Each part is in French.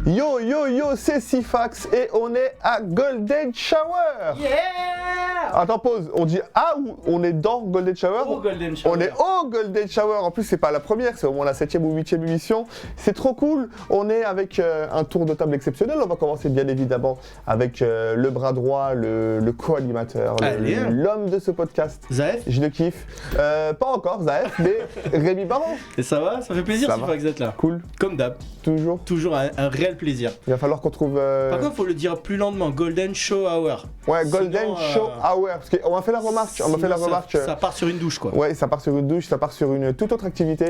Yo yo yo, c'est Sifax et on est à Golden Shower. Yeah! Attends, pause. On dit ou on est dans Golden Shower? Au Golden Shower. On est au Golden Shower. En plus, c'est pas la première, c'est au moins la 7e ou 8e émission. C'est trop cool. On est avec un tour de table exceptionnel. On va commencer bien évidemment avec le bras droit, le co-animateur, l'homme de ce podcast. Zaef? Je le kiffe. Pas encore Zaef, mais Rémi Baron. Et ça va? Ça fait plaisir Sifax d'être là. Cool. Comme d'hab. Toujours. Toujours un réel plaisir. Il va falloir qu'on trouve. Par contre, faut le dire plus lentement. Golden Show Hour. Ouais, Golden Show Hour. Parce qu'on m'a fait la remarque. On m'a fait la remarque. Ça part sur une douche, quoi. Ouais, ça part sur une douche, ça part sur une toute autre activité.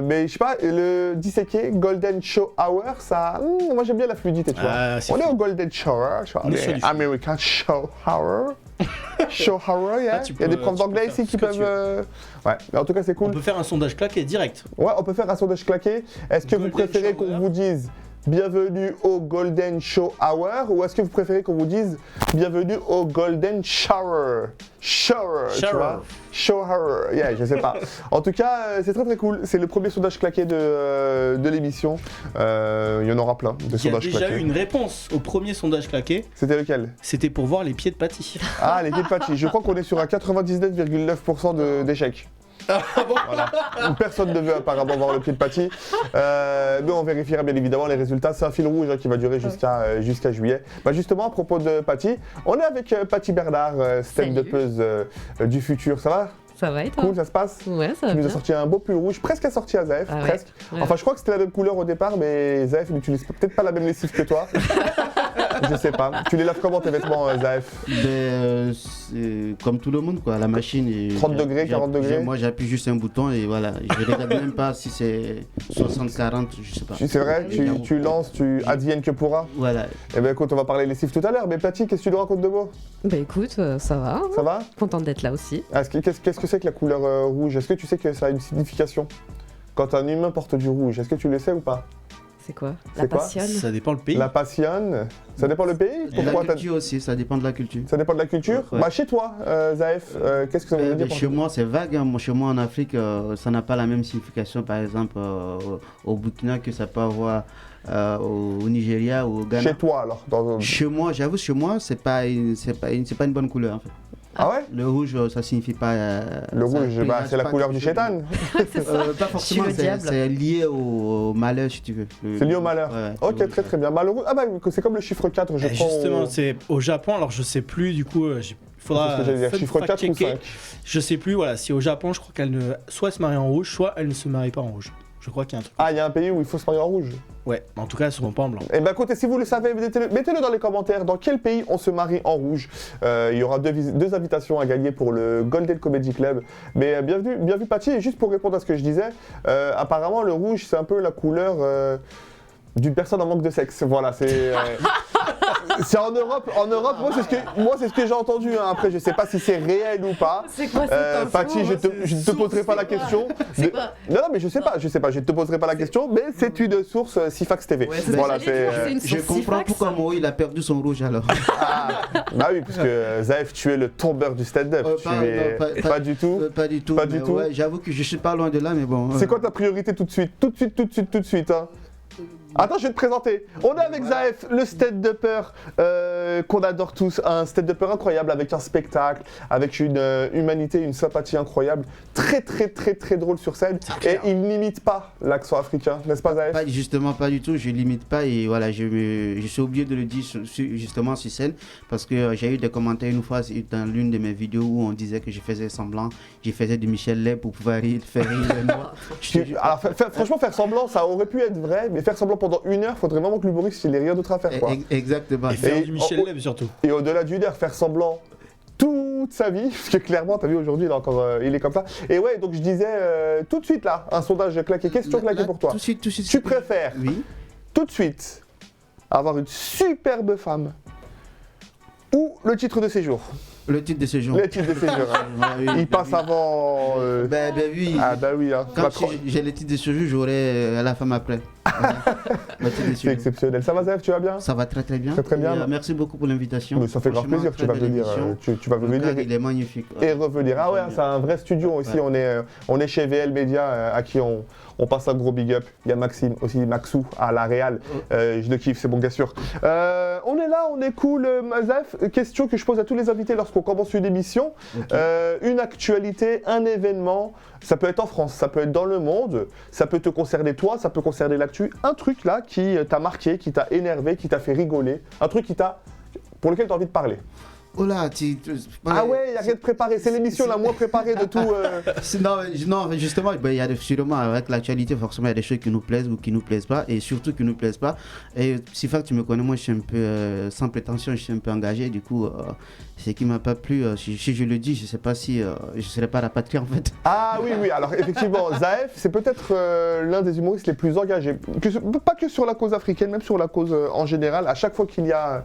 Mais je sais pas, le disséqué Golden Show Hour, ça. Moi j'aime bien la fluidité, tu vois. On est au Golden Shower, tu vois. On est American Show Hour. Show Hour, yeah. Il y a des profs d'anglais ici qui peuvent. Ouais, mais en tout cas, c'est cool. On peut faire un sondage claqué direct. Ouais, on peut faire un sondage claqué. Est-ce que vous préférez qu'on vous dise bienvenue au Golden Show Hour ou est-ce que vous préférez qu'on vous dise bienvenue au Golden Shower? Shower, tu vois? Shower, yeah, je sais pas. En tout cas, c'est très très cool. C'est le premier sondage claqué de l'émission. Il y en aura plein de sondages claqués. Il y a déjà eu une réponse au premier sondage claqué. C'était lequel? C'était pour voir les pieds de Patty. Ah, les pieds de Patty. Je crois qu'on est sur un 99,9% d'échecs. Voilà. Personne ne veut apparemment voir le pied de Patty. Mais on vérifiera bien évidemment les résultats. C'est un fil rouge qui va durer jusqu'à juillet. Bah justement, à propos de Patty, on est avec Patty Bernard, stand-upeuse du futur. Ça va? Ça va et toi? Cool, ça se passe? Ouais, ça va. Tu nous as sorti un beau pull rouge, presque assorti à Zaef, presque. Ouais. Enfin, je crois que c'était la même couleur au départ, mais Zaef n'utilise peut-être pas la même lessive que toi. Je sais pas. Tu les laves comment tes vêtements, Zaef? Comme tout le monde, quoi. La machine. 30 degrés, 40 degrés? Moi, j'appuie juste un bouton et voilà. Je regarde même pas si c'est 60, 40, je sais pas. C'est vrai? Tu lances, tu advienne que pourra? Voilà. Eh ben écoute, on va parler lessive tout à l'heure. Mais Patty, qu'est-ce que tu nous racontes de beau? Bah écoute, ça va. Ça va? Contente d'être là aussi. Qu'est-ce que c'est que la couleur rouge? Est-ce que tu sais que ça a une signification? Quand un humain porte du rouge, est-ce que tu le sais ou pas? C'est quoi? La passion? Ça dépend le pays. La passion. Ça dépend le pays? Pourquoi la culture aussi, ça dépend de la culture. Ça dépend de la culture? Ouais. Bah chez toi, Zaef, qu'est-ce que ça veut dire? Chez moi, c'est vague. Hein. Chez moi, en Afrique, ça n'a pas la même signification, par exemple, au Burkina, que ça peut avoir au Nigeria ou au Ghana. Chez toi, alors? Chez moi, j'avoue, chez moi, c'est pas une bonne couleur, en fait. Ah ouais? Le rouge, ça signifie pas. Le rouge, c'est la couleur du chétan. Pas forcément, c'est lié au malheur, si tu veux. C'est lié au malheur. Ouais, ok, très très bien. Malheureux. Ah bah c'est comme le chiffre 4, je prends. Justement, c'est au Japon, alors je sais plus, du coup, il faudra. C'est ce que j'allais dire, chiffre 4 ou 5. Je sais plus, voilà, si au Japon, je crois soit elle se marie en rouge, soit elle ne se marie pas en rouge. Je crois qu'il y a un truc. Ah, il y a un pays où il faut se marier en rouge? Ouais, en tout cas, elles seront pas en blanc. Eh ben écoutez, si vous le savez, mettez-le dans les commentaires. Dans quel pays on se marie en rouge? Il y aura deux invitations à gagner pour le Golden Comedy Club. Mais bienvenue Patty. Et juste pour répondre à ce que je disais, apparemment le rouge c'est un peu la couleur d'une personne en manque de sexe. Voilà, c'est. C'est en Europe, moi c'est ce que j'ai entendu. Hein. Après, je sais pas si c'est réel ou pas. C'est quoi cette info? Patty, je ne te poserai pas la question. C'est quoi? Non, mais je sais pas, je ne te poserai pas la question, mais c'est une source Sifax TV. Ouais, voilà, je comprends pourquoi Mo il a perdu son rouge alors. Bah oui, parce que Zaef, tu es le tombeur du stand-up. Pas du tout. Pas du tout. Ouais, j'avoue que je suis pas loin de là, mais bon. C'est quoi ta priorité tout de suite? Tout de suite, hein. Attends, je vais te présenter. On est avec Zaef, le stand-upper qu'on adore tous. Un stand-upper incroyable avec un spectacle, avec une humanité, une sympathie incroyable. Très, très, très, très drôle sur scène. Et il n'imite pas l'accent africain, n'est-ce pas Zaef? Justement, pas du tout. Je limite pas. Et voilà, je suis obligé de le dire justement sur scène. Parce que j'ai eu des commentaires une fois dans l'une de mes vidéos où on disait que je faisais semblant. Je faisais du Michel Leb pour pouvoir faire rire moi. Alors, franchement, faire semblant, ça aurait pu être vrai. Mais faire semblant pendant une heure, faudrait vraiment que l'humoriste il ait rien d'autre à faire, quoi. Exactement. Et faire du Michel Leb surtout. Et au-delà d'une heure, faire semblant toute sa vie, parce que clairement, t'as vu aujourd'hui, il est comme ça. Et ouais, donc je disais tout de suite là, un sondage claqué, question claquée pour toi. Tout de suite. Tu préfères tout de suite avoir une superbe femme ou le titre de séjour? Le titre de séjour. Le titre de séjour. Il passe avant. Ben oui. Ah bah oui. Hein. Quand j'ai le titre de séjour, j'aurai la femme après. Bah, t'es déçu. C'est exceptionnel. Ça va, Zaev, tu vas bien? Ça va très très bien. Très, très bien. Et, merci beaucoup pour l'invitation. Mais ça fait grave Franchement, plaisir que tu très vas belle venir. émission. Tu vas Le cadre, venir il est magnifique. et revenir. Ah ouais, c'est un vrai studio aussi. Ouais. On est chez VL Media à qui on passe un gros big up. Il y a Maxime aussi, Maxou à la Réal. Je le kiffe, c'est bon gars sûr. On est là, on est cool. Mazaf, question que je pose à tous les invités lorsqu'on commence une émission. Une actualité, un événement. Ça peut être en France, ça peut être dans le monde, ça peut te concerner toi, ça peut concerner l'actu. Un truc là qui t'a marqué, qui t'a énervé, qui t'a fait rigoler. Un truc pour lequel tu as envie de parler. Oh là, Ah ouais, il n'y a rien de préparé. C'est l'émission la moins préparée de tout. Non, justement, il y a sûrement avec l'actualité, forcément, il y a des choses qui nous plaisent ou qui nous plaisent pas, et surtout qui nous plaisent pas. Et si tu me connais, moi, je suis un peu sans prétention, je suis un peu engagé. Du coup, ce qui m'a pas plu, si je le dis, je sais pas si je serais pas rapatrié en fait. Ah oui, alors effectivement, Zaev, c'est peut-être l'un des humoristes les plus engagés. Pas que sur la cause africaine, même sur la cause en général. À chaque fois qu'il y a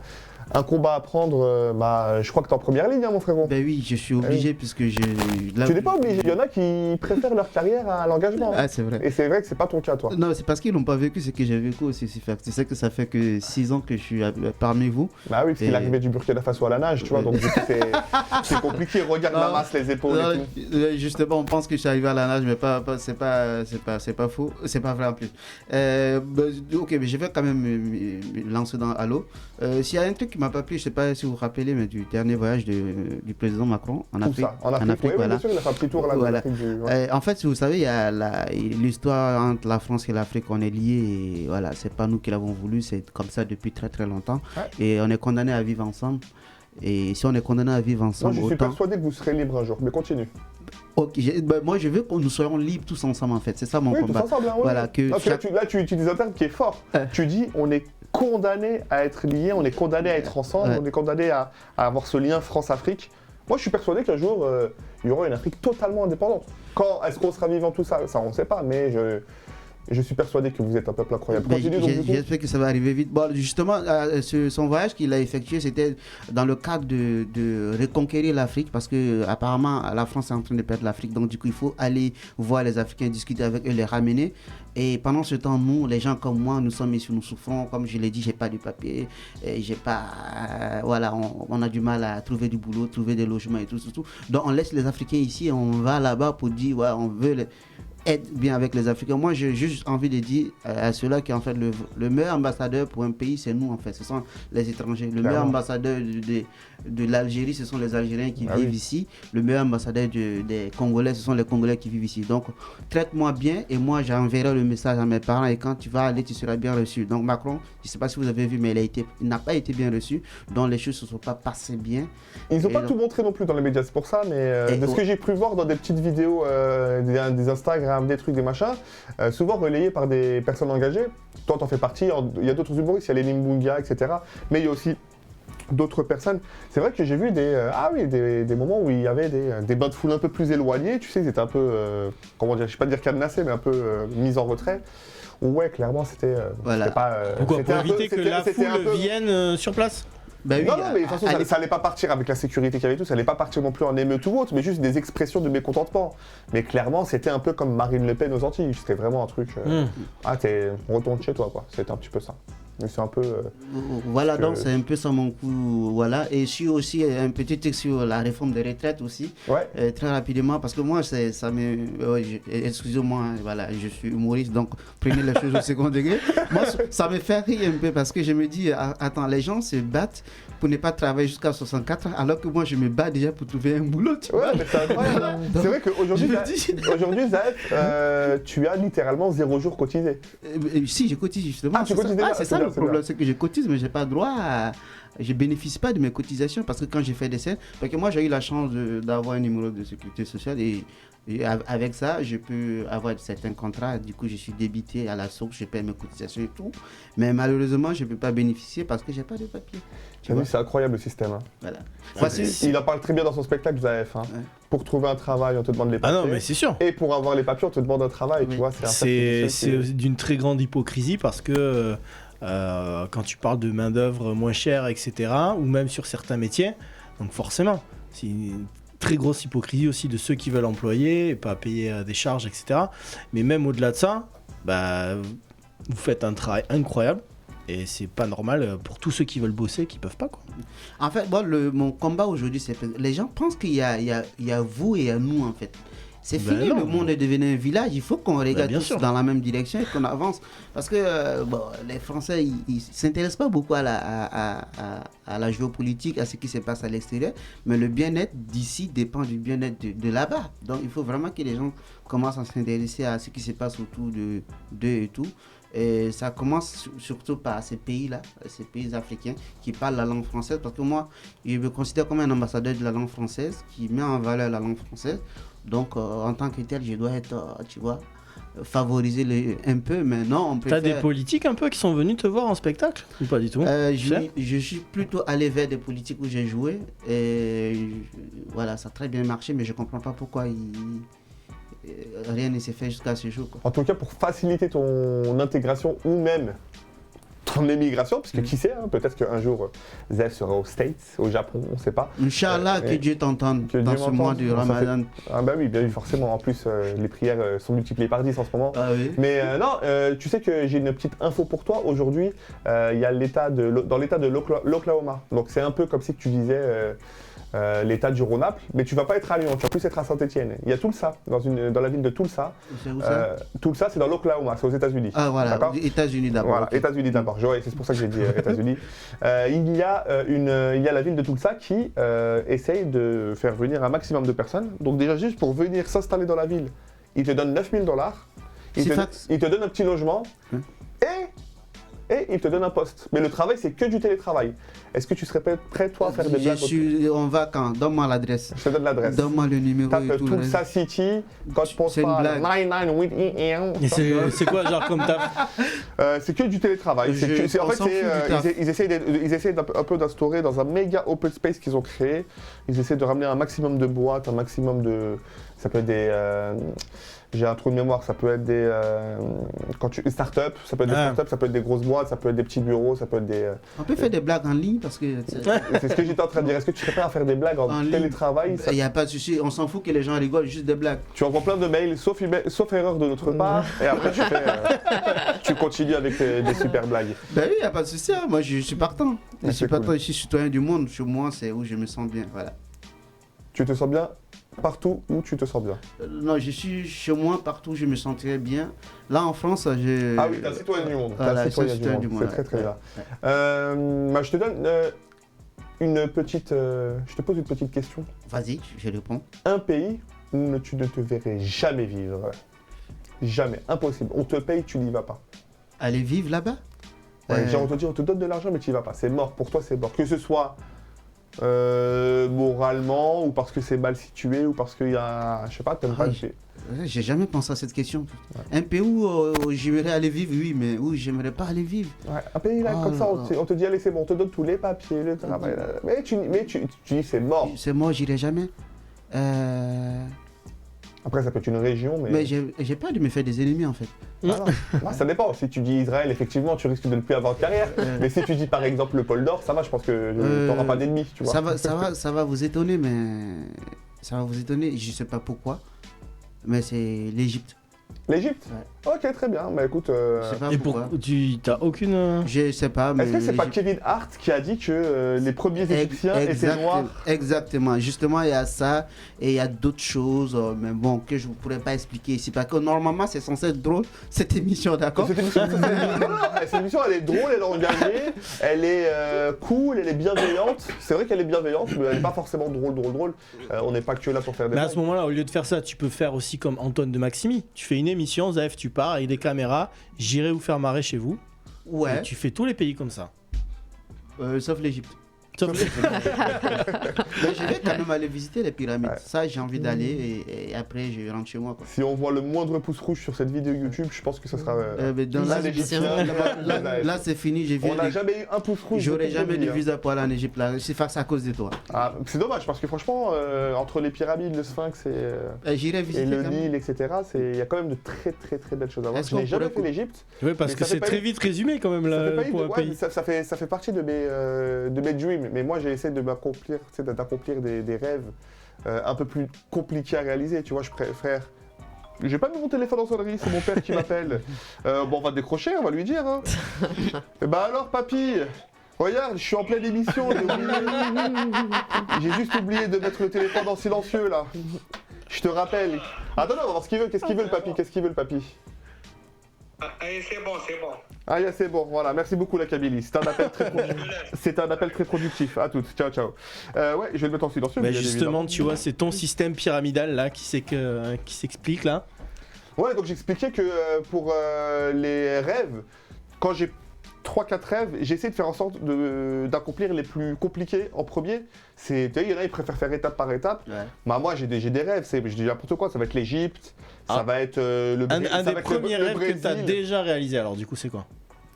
un combat à prendre, je crois que tu es en première ligne, hein, mon frérot. Ben oui, je suis obligé puisque je. Tu n'es pas obligé, il y en a qui préfèrent leur carrière à l'engagement. Ah, c'est vrai. Et c'est vrai que c'est pas ton cas, toi. Non, c'est parce qu'ils n'ont pas vécu ce que j'ai vécu aussi. Tu sais que ça fait que 6 ans que je suis parmi vous. Bah oui, parce qu'il est arrivé du Burkina Faso à la nage, tu vois, donc du coup c'est compliqué. Regarde la masse, les épaules et tout. Justement, on pense que je suis arrivé à la nage, mais c'est pas faux. C'est pas vrai en plus. Ok, mais je vais quand même me lancer à l'eau. S'il y a un truc qui m'a pas plu, je sais pas si vous vous rappelez, mais du dernier voyage du président Macron en Afrique. En Afrique, oui, voilà. bien sûr, il a fait un petit tour là. Voilà. Ouais. En fait, si vous savez, il y a l'histoire entre la France et l'Afrique, on est liés. Et voilà, c'est pas nous qui l'avons voulu, c'est comme ça depuis très très longtemps. Ouais. Et on est condamnés à vivre ensemble. Et si on est condamné à vivre ensemble, moi, je suis persuadé que vous serez libre un jour, mais continue. Ok, moi je veux que nous soyons libres tous ensemble en fait, c'est ça mon combat. Tous ensemble, hein, voilà, que là, tu utilises un terme qui est fort. Tu dis on est condamné à être liés, on est condamné à être ensemble, on est condamné à avoir ce lien France-Afrique. Moi, je suis persuadé qu'un jour, il y aura une Afrique totalement indépendante. Quand est-ce qu'on sera vivant tout ça, on ne sait pas, mais je suis persuadé que vous êtes un peuple incroyable. J'espère que ça va arriver vite. Bon, justement, son voyage qu'il a effectué, c'était dans le cadre de reconquérir l'Afrique, parce que apparemment la France est en train de perdre l'Afrique. Donc du coup, il faut aller voir les Africains, discuter avec eux, les ramener. Et pendant ce temps, nous, les gens comme moi, nous sommes ici, nous souffrons. Comme je l'ai dit, j'ai pas de papier, j'ai pas, voilà, on a du mal à trouver du boulot, trouver des logements et tout. Donc on laisse les Africains ici, on va là-bas pour dire, ouais, on veut être bien avec les Africains. Moi, j'ai juste envie de dire à ceux-là qui en fait le meilleur ambassadeur pour un pays, c'est nous en fait, ce sont les étrangers. Le meilleur ambassadeur de l'Algérie, ce sont les Algériens qui vivent ici. Le meilleur ambassadeur des Congolais, ce sont les Congolais qui vivent ici. Donc, traite-moi bien et moi, j'enverrai le message à mes parents et quand tu vas aller, tu seras bien reçu. Donc, Macron, je ne sais pas si vous avez vu, mais il n'a pas été bien reçu. Donc, les choses ne se sont pas passées bien. Ils n'ont pas tout montré non plus dans les médias, c'est pour ça, mais de ce que j'ai pu voir dans des petites vidéos, des Instagram, des trucs, des machins, souvent relayés par des personnes engagées. Toi, t'en fais partie. Il y a d'autres humoristes, il y a les Nimbunga, etc. Mais il y a aussi d'autres personnes. C'est vrai que j'ai vu des moments où il y avait des bains de foule un peu plus éloignés. Tu sais, ils étaient un peu, comment dire, je ne vais pas dire cadenassés, mais un peu mis en retrait. Ouais, clairement, c'était pas... Pourquoi ? Pour éviter que la foule vienne sur place ? Bah oui, non, mais de toute façon, ça allait pas partir avec la sécurité qu'il y avait tout, ça allait pas partir non plus en émeute ou autre, mais juste des expressions de mécontentement. Mais clairement, c'était un peu comme Marine Le Pen aux Antilles, c'était vraiment un truc. Retourne chez toi, quoi. C'était un petit peu ça. Mais c'est un peu. Voilà, donc c'est un peu ça mon coup. Voilà. Et je suis aussi un petit texte sur la réforme des retraites aussi. Ouais. Très rapidement, parce que moi, ça me. Excusez-moi, voilà, je suis humoriste, donc prenez les choses au second degré. Moi, ça me fait rire un peu parce que je me dis, attends, les gens se battent pour ne pas travailler jusqu'à 64, alors que moi, je me bats déjà pour trouver un boulot. Tu vois, mais c'est incroyable. C'est vrai qu'aujourd'hui, Zaev, tu as littéralement 0 jour cotisé. Si, je cotise justement. Ah, tu cotises déjà ? C'est ça le problème, c'est que je cotise, mais je n'ai pas droit à... Je ne bénéficie pas de mes cotisations parce que quand j'ai fait des scènes, parce que moi j'ai eu la chance d'avoir un numéro de sécurité sociale et avec ça, je peux avoir certains contrats. Du coup, je suis débité à la source, je paie mes cotisations et tout. Mais malheureusement, je ne peux pas bénéficier parce que je n'ai pas de papier. C'est incroyable le système. Hein. Voilà. Il en parle très bien dans son spectacle, Zaev. Hein. Ouais. Pour trouver un travail, on te demande les papiers. Ah non, mais c'est sûr. Et pour avoir les papiers, on te demande un travail. Oui. Tu vois, c'est d'une très grande hypocrisie parce que quand tu parles de main-d'œuvre moins chère, etc., ou même sur certains métiers, donc forcément, c'est une très grosse hypocrisie aussi de ceux qui veulent employer et pas payer des charges, etc. Mais même au-delà de ça, vous faites un travail incroyable. Et c'est pas normal pour tous ceux qui veulent bosser qui peuvent pas, quoi. En fait, moi, mon combat aujourd'hui, c'est que les gens pensent qu'il y a vous et il y a nous, en fait. C'est Ben fini, non. le monde est devenu un village. Il faut qu'on regarde bien tous sûr. dans la même direction et qu'on avance. Parce que les Français, ils s'intéressent pas beaucoup à la géopolitique, à ce qui se passe à l'extérieur. Mais le bien-être d'ici dépend du bien-être de là-bas. Donc, il faut vraiment que les gens commencent à s'intéresser à ce qui se passe autour d'eux et tout. Et ça commence surtout par ces pays-là, ces pays africains qui parlent la langue française. Parce que moi, je me considère comme un ambassadeur de la langue française qui met en valeur la langue française. Donc, en tant que tel, je dois être, tu vois, favoriser un peu. Mais non, on peut T'as des politiques un peu qui sont venus te voir en spectacle ou pas du tout? Je suis plutôt allé vers des politiques où j'ai joué. Et voilà, ça a très bien marché, mais je comprends pas pourquoi rien ne s'est fait jusqu'à ce jour, quoi. En tout cas, pour faciliter ton intégration ou même ton émigration, parce que qui sait, hein, peut-être qu'un jour, Zef sera aux States, au Japon, on ne sait pas. Inch'Allah, que Dieu t'entende que dans Dieu ce mois m'entende. du Ça Ramadan. Ah bah oui, bien vu, forcément. En plus, les prières sont multipliées par 10 en ce moment. Ah oui. Mais non, tu sais que j'ai une petite info pour toi. Aujourd'hui, il y a dans l'état de l'Oklahoma. Donc c'est un peu comme si tu disais l'état du Rhône-Alpes, mais tu vas pas être à Lyon, tu vas plus être à Saint-Étienne. Il y a Tulsa, dans la ville de Tulsa. C'est où ça Tulsa, c'est dans l'Oklahoma, c'est aux États-Unis. Ah voilà, D'accord. aux États-Unis d'abord. Voilà, Ok. États-Unis d'abord. Ouais, c'est pour ça que j'ai dit États-Unis. Il y a la ville de Tulsa qui essaye de faire venir un maximum de personnes. Donc déjà juste pour venir s'installer dans la ville, ils te donnent $9 000. Ils te donnent un petit logement et ils te donnent un poste. Mais le travail, c'est que du télétravail. Est-ce que tu serais prêt, toi, à faire des blagues? On va quand? Donne-moi l'adresse. Je te donne l'adresse. Donne-moi le numéro et Tape tout. Tulsa City, code C'est une postal blague. 998 Et c'est quoi, genre, comme t'as. c'est que du télétravail. En fait, ils essayent un peu d'instaurer dans un méga open space qu'ils ont créé. Ils essaient de ramener un maximum de boîtes, un maximum de. Ça peut être des. J'ai un trou de mémoire, ça peut être des start-up, ça peut être des start-up, ça peut être des grosses boîtes, ça peut être des petits bureaux, ça peut être des. On peut faire des blagues en ligne parce que. C'est ce que j'étais en train de dire. Est-ce que tu serais prêt à faire des blagues en télétravail? Il n'y a pas de souci, on s'en fout que les gens rigolent, juste des blagues. Tu envoies plein de mails, sauf erreur de notre part, et après tu continues avec des super blagues. Ben oui, il n'y a pas de souci, hein. Moi je suis partant. Je suis partant, cool. je suis citoyen du monde. Chez moi, c'est où je me sens bien. Voilà. Tu te sens bien partout où tu te sens bien? Non, je suis chez moi, partout, je me sentirais bien. Là en France, j'ai. Ah oui, t'es un citoyen du monde. Voilà, T'es un citoyen citoyen du monde. C'est très bien. Ouais. Je te donne une petite. Je te pose une petite question. Vas-y, je réponds. Un pays où tu ne te verrais jamais vivre. Jamais, impossible. On te paye, tu n'y vas pas. Aller vivre là-bas? Ouais, genre on te dit, on te donne de l'argent, mais tu n'y vas pas. C'est mort. Pour toi, c'est mort. Que ce soit moralement, ou parce que c'est mal situé, ou parce qu'il y a. Je sais pas, t'aimes pas. J'ai jamais pensé à cette question. Ouais. Un pays où j'aimerais aller vivre, oui, mais où j'aimerais pas aller vivre. Ouais, un pays là, comme ça, on te dit, allez, c'est bon, on te donne tous les papiers, le travail. Mais tu dis, c'est mort. C'est mort, j'irai jamais. Après, ça peut être une région, mais j'ai peur de me faire des ennemis, en fait. Ah non. Ça dépend. Si tu dis Israël, effectivement, tu risques de ne plus avoir de carrière. Mais si tu dis par exemple le pôle Nord, ça va, je pense que tu n'auras pas d'ennemis, tu vois. Ça va vous étonner, mais. Ça va vous étonner, je sais pas pourquoi. Mais c'est l'Égypte. L'Égypte? Ouais. Ok, très bien. Bah écoute. Je sais pas Et pourquoi. tu t'as aucune. Je sais pas, mais. Est-ce que c'est pas Kevin Hart qui a dit que les premiers Égyptiens étaient noirs? Exactement. Justement, il y a ça et il y a d'autres choses, mais bon, que je ne pourrais pas expliquer ici. Parce que normalement, c'est censé être drôle, cette émission, d'accord? Cette émission, elle est drôle, elle est engagée, elle est cool, elle est bienveillante. C'est vrai qu'elle est bienveillante, mais elle n'est pas forcément drôle. On n'est pas que là pour faire des Mais à blagues. ce moment-là, au lieu de faire ça, tu peux faire aussi comme Antoine de Maximi. Tu fais une émission, Zef, tu pars avec des caméras, j'irai vous faire marrer chez vous. Ouais. Et tu fais tous les pays comme ça. Sauf l'Égypte. Sauf- Mais je vais quand même aller visiter les pyramides. Ouais. Ça, j'ai envie d'aller et après, je rentre chez moi, quoi. Si on voit le moindre pouce rouge sur cette vidéo YouTube, je pense que ça sera. Mais dans là, la- l'Égyptien, Là, c'est fini. on n'a jamais eu un pouce rouge. J'aurais depuis jamais de le début, hein. visa pour aller en Égypte là. C'est face à cause de toi. Ah, c'est dommage parce que franchement, entre les pyramides, le Sphinx J'irai et visiter. le quand même. Nil, etc., il y a quand même de très belles choses à voir. Est-ce Je n'ai qu'on jamais pourrait fait l'Égypte. Oui, parce Mais que ça fait c'est pas très une- vite résumé quand même Ça là, fait, pas pour un ouais, pays. mais ça fait partie de mes dreams. Mais moi, j'ai essayé de m'accomplir, d'accomplir des rêves un peu plus compliqués à réaliser. Tu vois, je préfère J'ai pas mis mon téléphone en sonnerie, c'est mon père qui m'appelle. Bon, on va décrocher, on va lui dire. Hein. Et bah alors, papy, regarde, je suis en pleine émission, j'ai juste oublié de mettre le téléphone en silencieux, là. Je te rappelle. Attends, on va voir ce qu'il veut. Qu'est-ce qu'il veut, le papy? Qu'est-ce qu'il veut, le papy? C'est bon, c'est bon. Ah, c'est bon, voilà. Merci beaucoup, la Kabylie. C'est un appel très productif. À toutes. Ciao, ciao. Ouais, je vais le mettre en silencieux. Bah bien justement, évidemment. tu vois, c'est ton système pyramidal là qui s'explique là. Ouais, donc j'expliquais que pour les rêves, quand j'ai 3-4 rêves, j'essaie de faire en sorte d'accomplir les plus compliqués en premier. Tu sais, il y en a, ils préfèrent faire étape par étape. Ouais. Bah, moi, j'ai des rêves, je dis n'importe quoi. Ça va être l'Égypte, ça Ah. va être le Un ça des va être premiers le rêves que tu as Brésil. déjà réalisé, alors du coup, c'est quoi?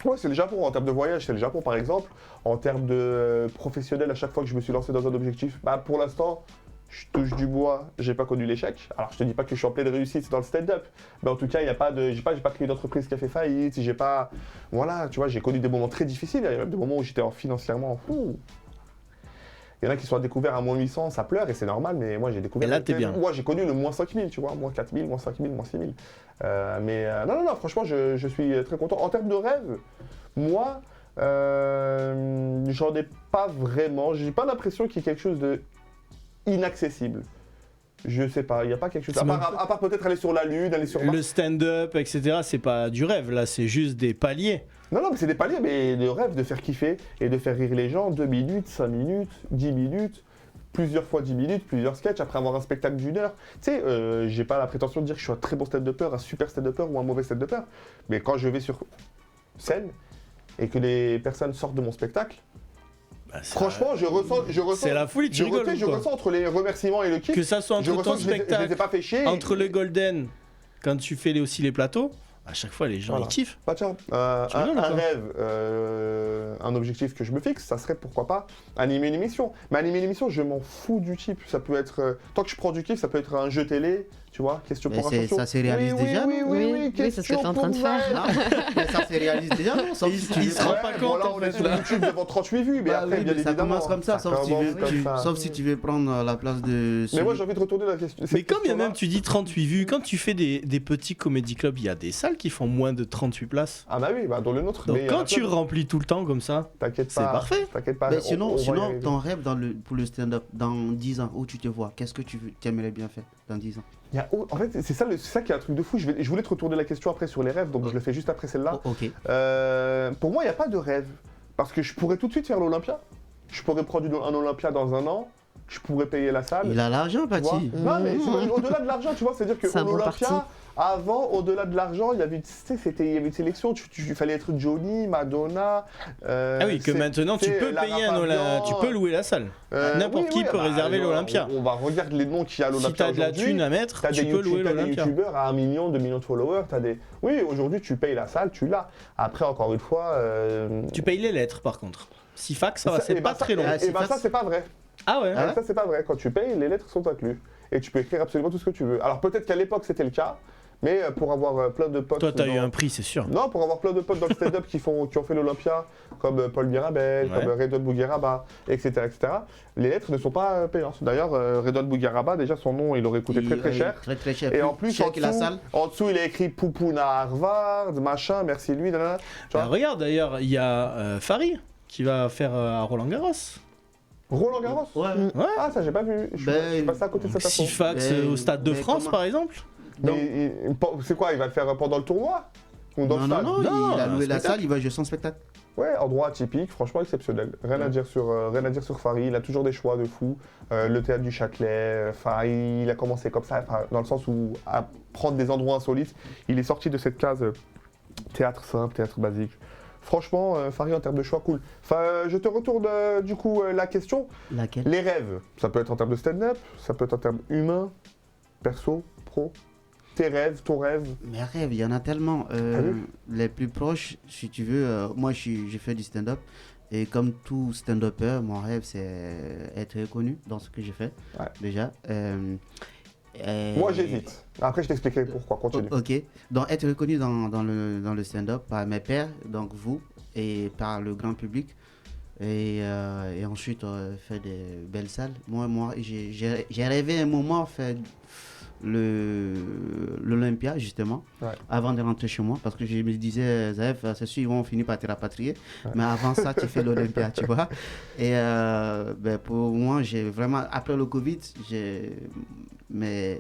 Ouais, c'est le Japon. En termes de voyage, c'est le Japon, par exemple. En termes de professionnel, à chaque fois que je me suis lancé dans un objectif, bah, pour l'instant, je touche du bois, j'ai pas connu l'échec. Alors je te dis pas que je suis en pleine réussite dans le stand-up, mais en tout cas, il y a pas de, j'ai pas créé d'entreprise qui a fait faillite, j'ai pas, voilà, tu vois, j'ai connu des moments très difficiles, il y a même des moments où j'étais financièrement fou. Il y en a qui sont découverts à moins 800, ça pleure et c'est normal, mais moi j'ai découvert. Et là, t'es bien. Moi j'ai connu le moins 5000, tu vois, moins 4000, moins 5000, moins 6000. Non, franchement, je suis très content. En termes de rêve, moi, j'en ai pas vraiment, j'ai pas l'impression qu'il y ait quelque chose de inaccessible. Je sais pas, il n'y a pas quelque chose. À part peut-être aller sur la Lune, aller sur Mars. Le stand-up, etc., c'est pas du rêve, là, c'est juste des paliers. Non, mais c'est des paliers, mais le rêve de faire kiffer et de faire rire les gens 2 minutes, 5 minutes, 10 minutes, plusieurs fois 10 minutes, plusieurs sketchs, après avoir un spectacle d'1 heure. Tu sais, j'ai pas la prétention de dire que je suis un très bon stand-upper, un super stand-upper ou un mauvais stand-upper, mais quand je vais sur scène et que les personnes sortent de mon spectacle, Bah, ça- franchement, je ressens. c'est la folie, tu rigoles ou je quoi? ressens entre les remerciements et le kiff. Que ça soit Je entre ton ressens que je les ai spectacle, pas fait chier. entre le Golden, quand tu fais aussi les plateaux, à chaque fois les gens Voilà. ils kiffent. Bah tiens, Tu rigoles ou un quoi? rêve, un objectif que je me fixe, ça serait pourquoi pas animer une émission. Mais animer une émission, je m'en fous du type. Ça peut être, tant que je prends du kiff, ça peut être un jeu télé, tu vois, question Mais pour c'est- un ça se réalise déjà, Oui, Oui, c'est ce que question t'es en train de pour faire. Val. Non, mais ça se réalise déjà, non? Sauf si tu il veux se rend Ouais, pas bon, compte, là, en on est fait, sur là. YouTube devant 38 vues, mais Bah après, oui, bien mais ça évidemment. commence comme ça, sauf si commence tu veux, comme ça. sauf si tu veux prendre la place de. Mais celui- moi, j'ai envie de retourner la question. Mais quand bien même tu dis 38 vues, quand tu fais des petits comédie clubs, il y a des salles qui font moins de 38 places. Ah bah oui, bah dans le nôtre. Donc mais il y en a quand tu plein. remplis tout le temps comme ça, T'inquiète c'est pas. parfait. T'inquiète pas. Mais on sinon, va y sinon arriver. ton rêve pour le stand-up, dans 10 ans, où tu te vois? Qu'est-ce que tu aimerais bien faire dans 10 ans? En fait, c'est ça qui est un truc de fou. Je voulais te retourner la question après sur les rêves, donc je le fais juste après celle-là. Oh, ok. Pour moi, il n'y a pas de rêve. Parce que je pourrais tout de suite faire l'Olympia. Je pourrais prendre un Olympia dans un an. Je pourrais payer la salle. Il a l'argent, tu vois. Paty. Non, mais c'est au-delà de l'argent, tu vois. C'est-à-dire que C'est un bon l'Olympia, parti. avant, au-delà de l'argent, il y avait, il y avait une sélection. Il fallait être Johnny, Madonna. ah oui, que maintenant tu peux payer tu peux louer la salle. N'importe qui peut réserver l'Olympia. On va regarder les noms qu'il y a à Si l'Olympia t'as de la aujourd'hui. thune à mettre, T'as tu des peux louer t'as des l'Olympia. youtubeurs à 1 million, 2 millions de followers, Oui, aujourd'hui tu payes la salle, tu l'as. Après, encore une fois. Tu payes les lettres par contre. Sifax, ça va, c'est pas très long. Et bah ça, c'est pas vrai. Ah ouais. Ça, c'est pas vrai. Quand tu payes, les lettres sont incluses. Et tu peux écrire absolument tout ce que tu veux. Alors peut-être qu'à l'époque c'était le cas, mais pour avoir plein de potes. Toi t'as eu un prix, c'est sûr. Non, pour avoir plein de potes dans le stand-up qui ont fait l'Olympia, comme Paul Mirabel, Ouais. comme Redouane Bougueraba, etc., les lettres ne sont pas payantes. D'ailleurs, Redouane Bougueraba, déjà son nom, il aurait coûté très très cher. Très très cher. Et Plus en plus, cher que la salle. en dessous, il a écrit Poupouna à Harvard, machin, merci lui, nanana. Tu vois. Regarde d'ailleurs, il y a Farid qui va faire à Roland Garros. Roland Garros. Ouais. Ouais. Ah, ça, j'ai pas vu. Je suis passé à côté de cette info. Sifax Mais- au Stade de mais France comment- par exemple. C'est quoi, il va le faire pendant le tournoi Ou dans Non, le non, stade non, il a un loué la spectacle. salle, il va jouer son spectacle. Ouais, endroit atypique, franchement exceptionnel. Rien à dire sur Farid, il a toujours des choix de fou. Le théâtre du Châtelet, Farid, il a commencé comme ça, dans le sens où à prendre des endroits insolites, il est sorti de cette case théâtre simple, théâtre basique. Franchement, Farid en termes de choix, cool. Je te retourne du coup la question. Laquelle? Les rêves, ça peut être en termes de stand-up, ça peut être en termes humains, perso, pro. Tes rêves, ton rêve. Mes rêves, il y en a tellement. vu Les plus proches, si tu veux, moi j'ai fait du stand-up. Et comme tout stand-upper, mon rêve c'est être reconnu dans ce que j'ai fait. Ouais. Déjà. Moi j'hésite. Après je t'expliquerai pourquoi, continue. Ok. Donc être reconnu dans le stand-up par mes pairs, donc vous, et par le grand public. Et ensuite faire des belles salles. Moi j'ai rêvé un moment faire l'Olympia, justement, Ouais. avant de rentrer chez moi, parce que je me disais, Zaef, c'est sûr, ils vont finir par te rapatrier, mais avant ça, tu fais l'Olympia, tu vois. Et pour moi, j'ai vraiment, après le Covid, mes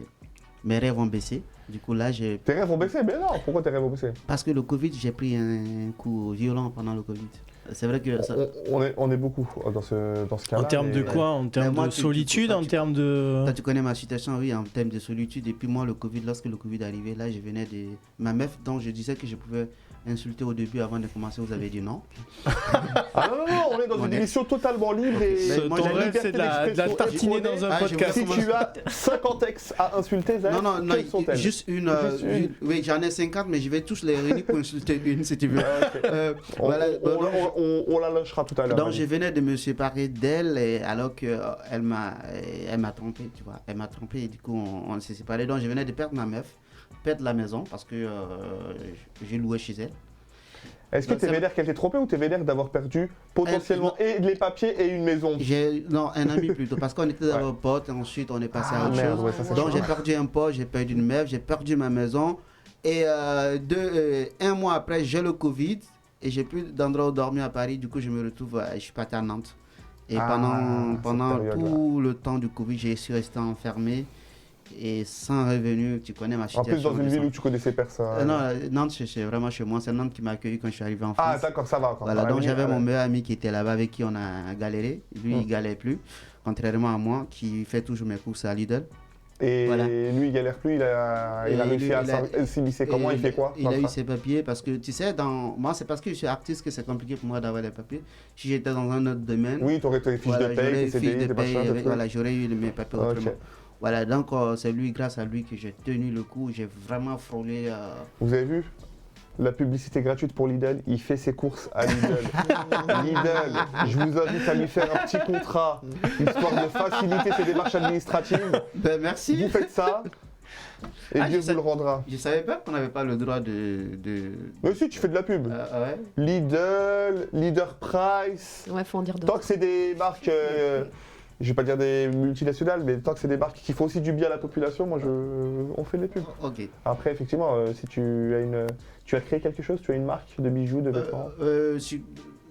rêves ont baissé. Du coup, là, Tes rêves ont baissé? Mais non, pourquoi tes rêves ont baissé? parce que le Covid, j'ai pris un coup violent pendant le Covid. C'est vrai que ça... On est beaucoup dans ce cas-là. En termes de mais- quoi? En termes moi, de tu- solitude? En termes de... Toi, tu connais ma situation, oui, en termes de solitude. Et puis moi, le Covid, lorsque le Covid est arrivé, là, je venais de... Ma meuf, dont je disais que je pouvais insulter au début avant de commencer, vous avez dit non. Ah non, on est dans une émission totalement libre et moi, Ton j'ai rêve, c'est de la tartiner dans un Ah, je podcast. Si tu as 50 ex à insulter, Zaef, Non, quelles sont-elles? juste une. Juste une. Oui, j'en ai 50, mais je vais tous les réunir pour insulter une, si tu veux. Ah, ok. Voilà, On la lâchera tout à l'heure. donc vas-y. je venais de me séparer d'elle alors qu'elle m'a trompé, tu vois. Elle m'a trompé et du coup on s'est séparés. Donc je venais de perdre ma meuf, perdre la maison parce que j'ai loué chez elle. Est-ce que Donc, t'es ça- vénère qu'elle t'ait trompé ou t'es vénère d'avoir perdu potentiellement et les papiers et une maison? Non, un ami plutôt, parce qu'on était d'abord potes et ensuite on est passé à Ah autre merde, chose. ouais, ça c'est Donc chaud. j'ai perdu un pote, j'ai perdu une meuf, j'ai perdu ma maison. Et un mois après, j'ai le Covid et j'ai plus d'endroit où dormir à Paris. Du coup, je me retrouve, je suis parti à Nantes. Et Ah, pendant cette période-là. tout le temps du Covid, j'ai su rester enfermé et sans revenu. Tu connais ma En situation. plus, dans une de ville ça. où tu connaissais personne. Non, Nantes, c'est vraiment chez moi. C'est Nantes qui m'a accueilli quand je suis arrivé en Ah, France. d'accord, ça va encore. Voilà, Ah, donc oui, j'avais ah, mon ouais. meilleur ami qui était là-bas avec qui on a galéré. Lui, il galère plus, contrairement à moi qui fait toujours mes courses à Lidl. Et Voilà. lui, il galère plus, il a Et réussi lui, à il a- s'immiscer. Comment il fait quoi? Il a eu ses papiers parce que tu sais, moi c'est parce que je suis artiste que c'est compliqué pour moi d'avoir les papiers. Si j'étais dans un autre domaine, Oui, t'aurais tes fiches voilà, de j'aurais paye, eu tes fiche CDI, de tes paye, machins, tes trucs. voilà, j'aurais eu mes papiers Ok. autrement. Voilà, donc c'est lui, grâce à lui, que j'ai tenu le coup. J'ai vraiment frôlé. Vous avez vu? La publicité gratuite pour Lidl, il fait ses courses à Lidl. Lidl, je vous invite à lui faire un petit contrat, histoire de faciliter ses démarches administratives. Ben merci. Vous faites ça, et Ah, Dieu je sais- vous le rendra. Je savais pas qu'on n'avait pas le droit de... Mais si, tu fais de la pub. ouais. Lidl, Leader Price. Ouais, faut en dire Tant d'autres. que c'est des marques, je vais pas dire des multinationales, mais tant que c'est des marques qui font aussi du bien à la population, on fait des pubs. Ok. Après, effectivement, si tu as créé quelque chose, tu as une marque de bijoux, de vêtements.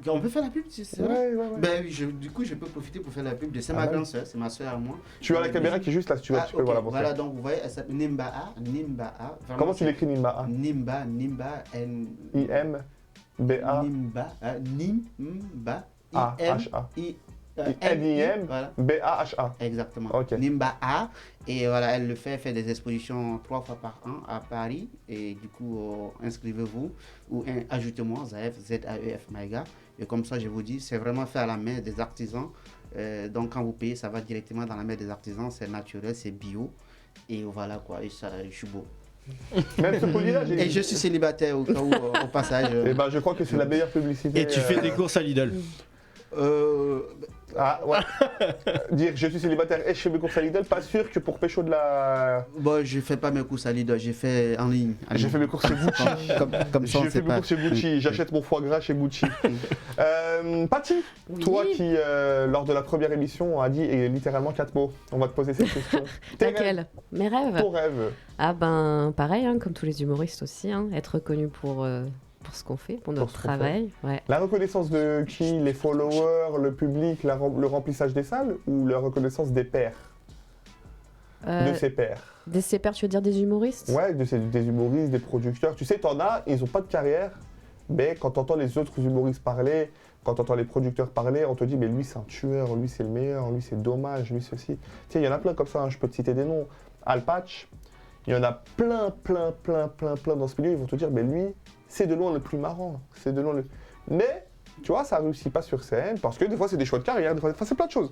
On peut faire la pub, c'est vrai? Ouais. Ben, du coup, je peux profiter pour faire la pub. C'est Ah ma ouais. grande soeur, c'est ma soeur à moi. Tu as la caméra qui est juste là, si tu veux, tu peux ok. voilà, montrer. Voilà, donc vous voyez, elle s'appelle Nimba'a. Vraiment, Comment tu l'écris Nimba? Nimba, I-M-B-A Nimba, A-H-A. N-I-M, voilà. B-A-H-A. Exactement. Ok. Nimba'a. Et voilà, elle le fait des expositions 3 fois par an à Paris. Et du coup, inscrivez-vous ou ajoutez-moi Zaef, Z-A-E-F Maïga. Et comme ça, je vous dis, c'est vraiment fait à la main des artisans. Donc quand vous payez, ça va directement dans la main des artisans. C'est naturel, c'est bio. Et voilà quoi, et ça, je suis beau. Même ce collier-là, j'ai Et je suis célibataire au cas où, au passage. Eh ben, je crois que c'est la meilleure publicité. Et tu fais des courses à Lidl. Ah, ouais. Dire je suis célibataire et je fais mes courses à Lidl, pas sûr que pour pécho de la. Bon, je fais pas mes courses à Lidl, j'ai fait en ligne. J'ai fait mes courses chez Gucci. Comme ça, on J'ai fait sait mes pas. courses chez Gucci, j'achète mon foie gras chez Gucci. Patty, Oui. toi qui, lors de la première émission, a dit littéralement 4 mots. On va te poser cette question. Tes rêves, Laquelle? Mes rêves? ton rêve. Ah ben, pareil, hein, comme tous les humoristes aussi, hein, être reconnu pour ce qu'on fait, pour notre ce qu'on travail. Ouais. La reconnaissance de qui? Les followers, le public, le remplissage des salles ou la reconnaissance des pairs? De ses pairs? Des CPR, tu veux dire des humoristes? Ouais, des humoristes, des producteurs. Tu sais, t'en as, ils ont pas de carrière, mais quand t'entends les autres humoristes parler, quand t'entends les producteurs parler, on te dit, mais lui c'est un tueur, lui c'est le meilleur, lui c'est dommage, lui ceci. Tu sais, il y en a plein comme ça, hein, je peux te citer des noms. Al Patch, il y en a plein dans ce milieu, ils vont te dire, mais lui, c'est de loin le plus marrant, c'est de loin le... Mais, tu vois, ça réussit pas sur scène, parce que des fois c'est des choix de carrière, des fois c'est plein de choses.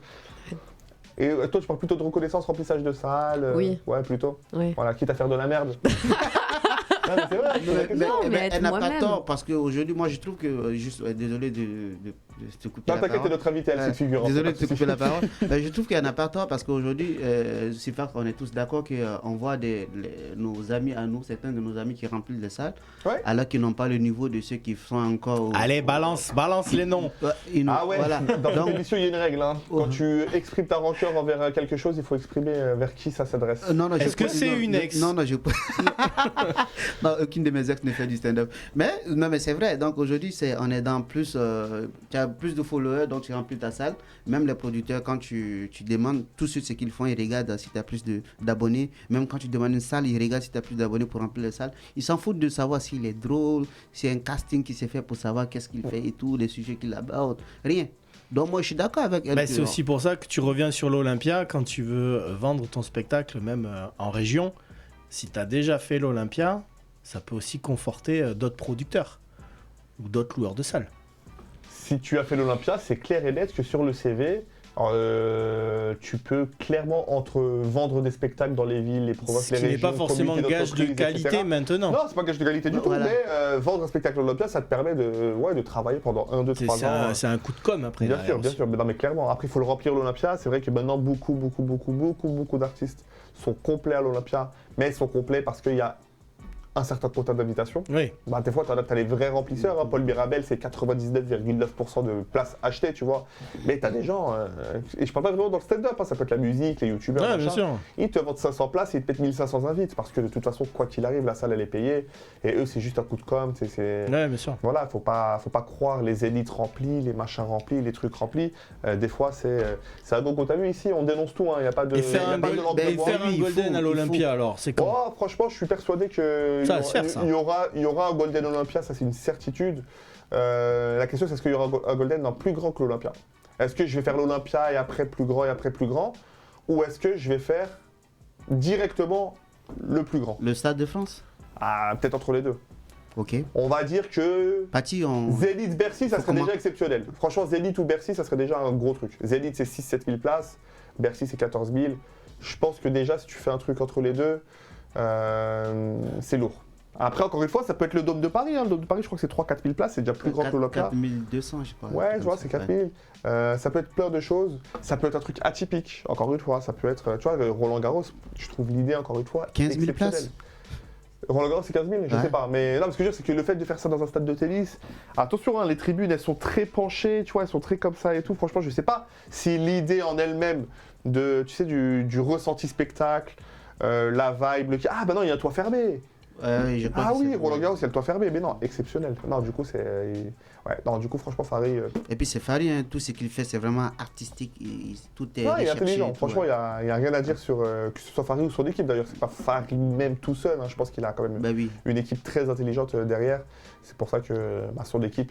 Et toi, tu parles plutôt de reconnaissance, remplissage de salles? Oui. Ouais, plutôt. Oui. Voilà, quitte à faire de la merde. Non, mais c'est vrai, Non, mais elle être n'a pas moi-même. tort parce qu'aujourd'hui, moi je trouve que, désolé de te couper Non, la t'inquiète, parole. notre invité, elle se figure. Désolé de te couper la parole. Je trouve qu'il n'y en a pas tort parce qu'aujourd'hui, on est tous d'accord qu'on voit nos amis à nous, certains de nos amis qui remplissent les salles, Ouais. alors qu'ils n'ont pas le niveau de ceux qui sont encore. Allez, balance les noms. Ah ouais, Voilà. dans Donc, cette émission, il y a une règle. Hein. Quand tu exprimes ta rancœur envers quelque chose, il faut exprimer vers qui ça s'adresse. non, non, Est-ce que c'est une ex? Non, non, non, aucune de mes ex ne fait du stand-up. Mais c'est vrai. Donc aujourd'hui, on est dans plus. Tu as plus de followers, donc tu remplis ta salle. Même les producteurs, quand tu demandes tout de suite ce qu'ils font, ils regardent si tu as plus d'abonnés. Même quand tu demandes une salle, ils regardent si tu as plus d'abonnés pour remplir la salle. Ils s'en foutent de savoir s'il est drôle, s'il y a un casting qui s'est fait pour savoir qu'est-ce qu'il fait et tout, les sujets qu'il aborde. Rien. Donc moi, je suis d'accord avec elle. C'est aussi pour ça que tu reviens sur l'Olympia quand tu veux vendre ton spectacle, même en région. Si tu as déjà fait l'Olympia, ça peut aussi conforter d'autres producteurs ou d'autres loueurs de salles. Si tu as fait l'Olympia, c'est clair et net que sur le CV, tu peux clairement vendre des spectacles dans les villes, les provinces, Ce les qui n'est régions, pas forcément comités gage de d'entreprise, qualité etc. maintenant. Non, c'est pas gage de qualité du tout, Voilà. mais vendre un spectacle à l'Olympia, ça te permet de travailler pendant 1, 2, 3 ans. C'est un coup de com' après. Bien derrière sûr, bien aussi. sûr. Mais non, mais clairement, après, il faut le remplir l'Olympia. C'est vrai que maintenant, beaucoup d'artistes sont complets à l'Olympia, mais ils sont complets parce qu'il y a un certain quota d'invitation. Oui. Bah, des fois, tu as les vrais remplisseurs. Hein. Paul Mirabel, c'est 99,9% de places achetées, tu vois. Mais tu as des gens, et je parle pas vraiment dans le stand-up, hein, ça peut être la musique, les youtubeurs, Ouais, machin. bien sûr. Ils te vendent 500 places et ils te mettent 1500 invites. Parce que de toute façon, quoi qu'il arrive, la salle, elle est payée. Et eux, c'est juste un coup de com'. C'est... Ouais, bien sûr. Voilà, faut pas croire les élites remplies, les machins remplis, les trucs remplis. Des fois, c'est un go. T'as vu ici, on dénonce tout, hein. Il n'y a pas de. Et faire y a un, pas de langue de et bois. faire un il Golden faut- à il l'Olympia alors, c'est quand Oh, franchement, je suis persuadé que Ça va se faire, ça. il y aura un Golden Olympia, ça c'est une certitude. La question, c'est est-ce qu'il y aura un Golden plus grand que l'Olympia? Est-ce que je vais faire l'Olympia et après plus grand et après plus grand? Ou est-ce que je vais faire directement le plus grand? Le Stade de France. Ah, peut-être entre les deux. Ok. On va dire que Paty, Zénith Bercy, ça Faut serait comment- déjà exceptionnel. Franchement, Zénith ou Bercy, ça serait déjà un gros truc. Zénith, c'est 6-7 000 places. Bercy, c'est 14 000. Je pense que déjà, si tu fais un truc entre les deux, c'est lourd. Après, encore une fois, ça peut être le Dôme de Paris. Hein. Le Dôme de Paris, je crois que c'est 3-4 000 places. C'est déjà plus grand que l'Olympia. 4200, je crois. Ouais, je vois, c'est 4 000. Ça peut être plein de choses. Ça peut être un truc atypique, encore une fois. Ça peut être, tu vois, Roland Garros, je trouve l'idée, encore une fois, 15 000 exceptionnelle. places. Roland Garros, c'est 15 000, je Ouais. sais pas. Mais non, ce que je veux dire, c'est que le fait de faire ça dans un stade de tennis, attention, hein, les tribunes, elles sont très penchées, tu vois, elles sont très comme ça et tout. Franchement, je sais pas si l'idée en elle-même de, tu sais, du ressenti spectacle, la vibe, ah bah non, il y a un toit fermé. Je pense Ah que oui, c'est- Roland Garros, il y a le toit fermé, mais non, exceptionnel. Non, du coup, c'est. Ouais, non, du coup, franchement, Farid. Et puis c'est Farid, hein, tout ce qu'il fait, c'est vraiment artistique. Tout est Ouais, il est recherché intelligent. et tout, Franchement, ouais. il y a rien à dire sur que ce soit Farid ou son équipe. D'ailleurs, c'est pas Farid même tout seul. Hein. Je pense qu'il a quand même Bah oui. une équipe très intelligente derrière. C'est pour ça que son équipe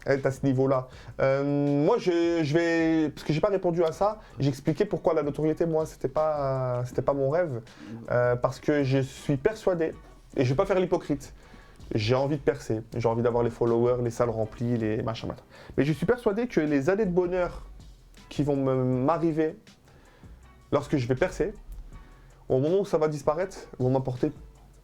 est à ce niveau-là. Moi, je vais, parce que j'ai pas répondu à ça, j'ai expliqué pourquoi la notoriété, moi, c'était pas mon rêve, parce que je suis persuadé, et je vais pas faire l'hypocrite. J'ai envie de percer, j'ai envie d'avoir les followers, les salles remplies, les machins. Mais je suis persuadé que les années de bonheur qui vont m'arriver lorsque je vais percer, au moment où ça va disparaître, vont m'apporter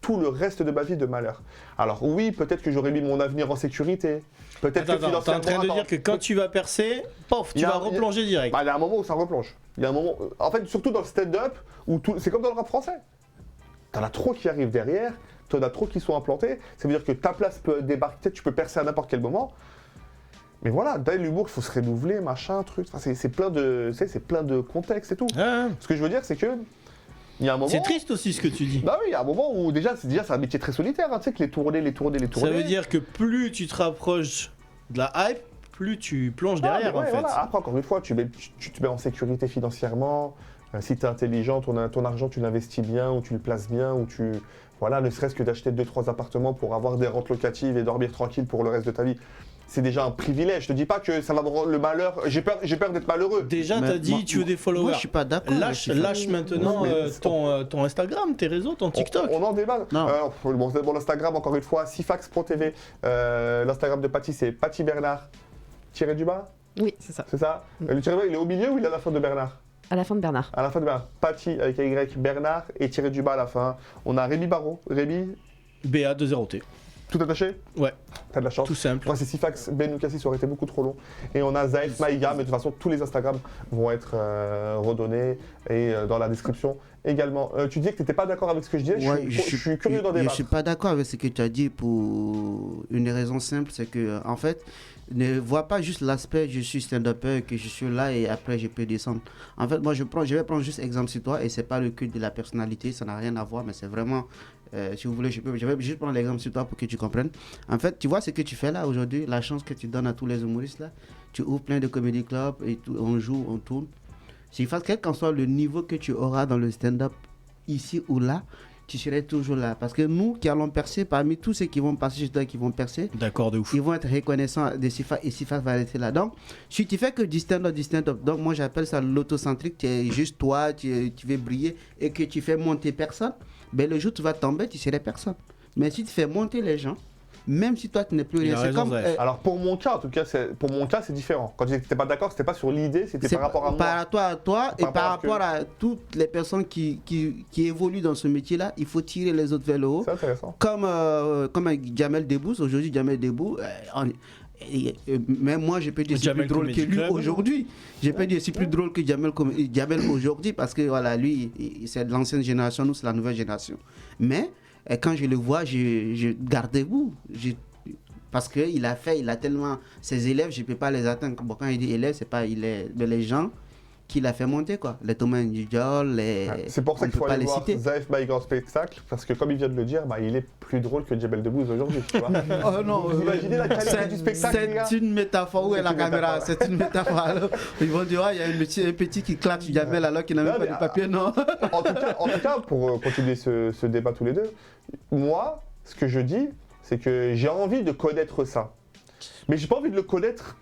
tout le reste de ma vie de malheur. Alors oui, peut-être que j'aurais mis mon avenir en sécurité. Peut-être que Attends, t'es en financièrement... train de attends, dire que quand tu vas percer, pof, Il y tu a vas un- replonger direct. bah, il y a un moment où ça replonge. Il y a un moment... En fait, surtout dans le stand-up, où c'est comme dans le rap français. T'en as trop qui arrivent derrière, t'en as trop qui sont implantés. Ça veut dire que ta place peut débarquer, peut-être tu peux percer à n'importe quel moment. Mais voilà, dans l'humour, il faut se renouveler, machin, truc. Enfin, c'est plein de... Tu sais, c'est plein de contextes et tout. Ah, Ce que je veux dire, c'est que... Il y a un moment... c'est triste aussi ce que tu dis. Bah oui, il y a un moment où déjà c'est un métier très solitaire, hein, tu sais que les tournées. Ça veut dire que plus tu te rapproches de la hype, plus tu plonges Ah, derrière mais ouais, en fait. voilà. Après, encore une fois, tu te mets en sécurité financièrement. Si tu es intelligent, ton argent, tu l'investis bien, ou tu le places bien, ou tu. Voilà, ne serait-ce que d'acheter 2-3 appartements pour avoir des rentes locatives et dormir tranquille pour le reste de ta vie. C'est déjà un privilège. Je te dis pas que ça va me rendre le malheur. J'ai peur d'être malheureeux. Déjà, Mais t'as dit moi- tu veux des followers. Moi, je suis pas d'accord. Lâche maintenant Non, mais- ton Instagram, tes réseaux, ton TikTok. On en débat. Non. Mon Instagram, encore une fois, Sifax Pro TV. L'Instagram de Paty, c'est Paty Bernard. Tiré du bas, Oui, c'est ça. c'est ça Le tiré du bas, il est au milieu ou il est à la fin de Bernard? À la fin de Bernard. À la fin de Bernard. Paty avec un Y, Bernard et tiré du bas à la fin. On a Rémi Barrault. Rémi, BA20T. Tout attaché? Ouais, T'as de la chance. tout simple. Moi, c'est Sifax, Ben Lucassi, ça aurait été beaucoup trop long. Et on a Zaef Maïga, mais de toute façon, tous les Instagrams vont être redonnés et dans la description également. Tu disais que tu n'étais pas d'accord avec ce que je disais. Ouais, je suis curieux d'en Je débattre. suis pas d'accord avec ce que tu as dit pour une raison simple, c'est que en fait, ne vois pas juste l'aspect je suis stand-upper, que je suis là et après je peux descendre. En fait, moi je vais prendre juste exemple sur toi et c'est pas le culte de la personnalité, ça n'a rien à voir, mais c'est vraiment, si vous voulez, je vais juste prendre l'exemple sur toi pour que tu comprennes. En fait, tu vois ce que tu fais là aujourd'hui, la chance que tu donnes à tous les humoristes là, tu ouvres plein de comédie clubs et tout, on joue, on tourne. S'il fasse quel qu'en soit le niveau que tu auras dans le stand-up ici ou là, tu serais toujours là. Parce que nous qui allons percer, parmi tous ceux qui vont passer chez toi et qui vont percer, D'accord de ouf. ils vont être reconnaissants de Sifa et Sifa va rester là. Donc, si tu fais que du stand-up, donc moi j'appelle ça l'autocentrique, tu es juste toi, tu veux briller et que tu fais monter personne, ben le jour où tu vas tomber, tu serais personne. Mais si tu fais monter les gens, même si toi tu n'es plus Il rien, a c'est raison, comme. Zef. Alors pour mon cas, en tout cas, c'est différent. Quand tu disais que tu n'étais pas d'accord, c'était pas sur l'idée, c'était C'est par rapport à moi. par rapport à toi et Par par rapport rapport à toutes les personnes qui évoluent dans ce métier-là, il faut tirer les autres vers le haut. C'est intéressant. Comme avec Jamel Debbouze, aujourd'hui Jamel Debbouze, même moi je peux dire c'est Jamel plus drôle que Comedy lui Club. aujourd'hui. Je peux dire c'est plus drôle que Jamel aujourd'hui parce que voilà, lui c'est de l'ancienne génération, nous c'est la nouvelle génération. Mais quand je le vois, je gardez-vous. Parce qu'il a tellement. Ses élèves, je ne peux pas les atteindre. Bon, quand il dit élèves, c'est pas mais les gens qu'il a fait monter, quoi. Les Thomas Ndiol, C'est pour ça on qu'il peut faut pas aller les voir citer. Zaef Maïga en spectacle, parce que comme il vient de le dire, bah, il est plus drôle que Djebel Debbouze aujourd'hui. Tu vois. Oh non, Vous imaginez la qualité du spectacle, les gars? c'est une métaphore. Où est C'est la une caméra? métaphore. C'est une métaphore. Alors, ils vont dire, il y a un petit qui claque Jamel alors qu'il n'a même Non, pas mais, de papier, non. En tout cas, pour continuer ce débat tous les deux, moi, ce que je dis, c'est que j'ai envie de connaître ça. Mais j'ai pas envie de le connaître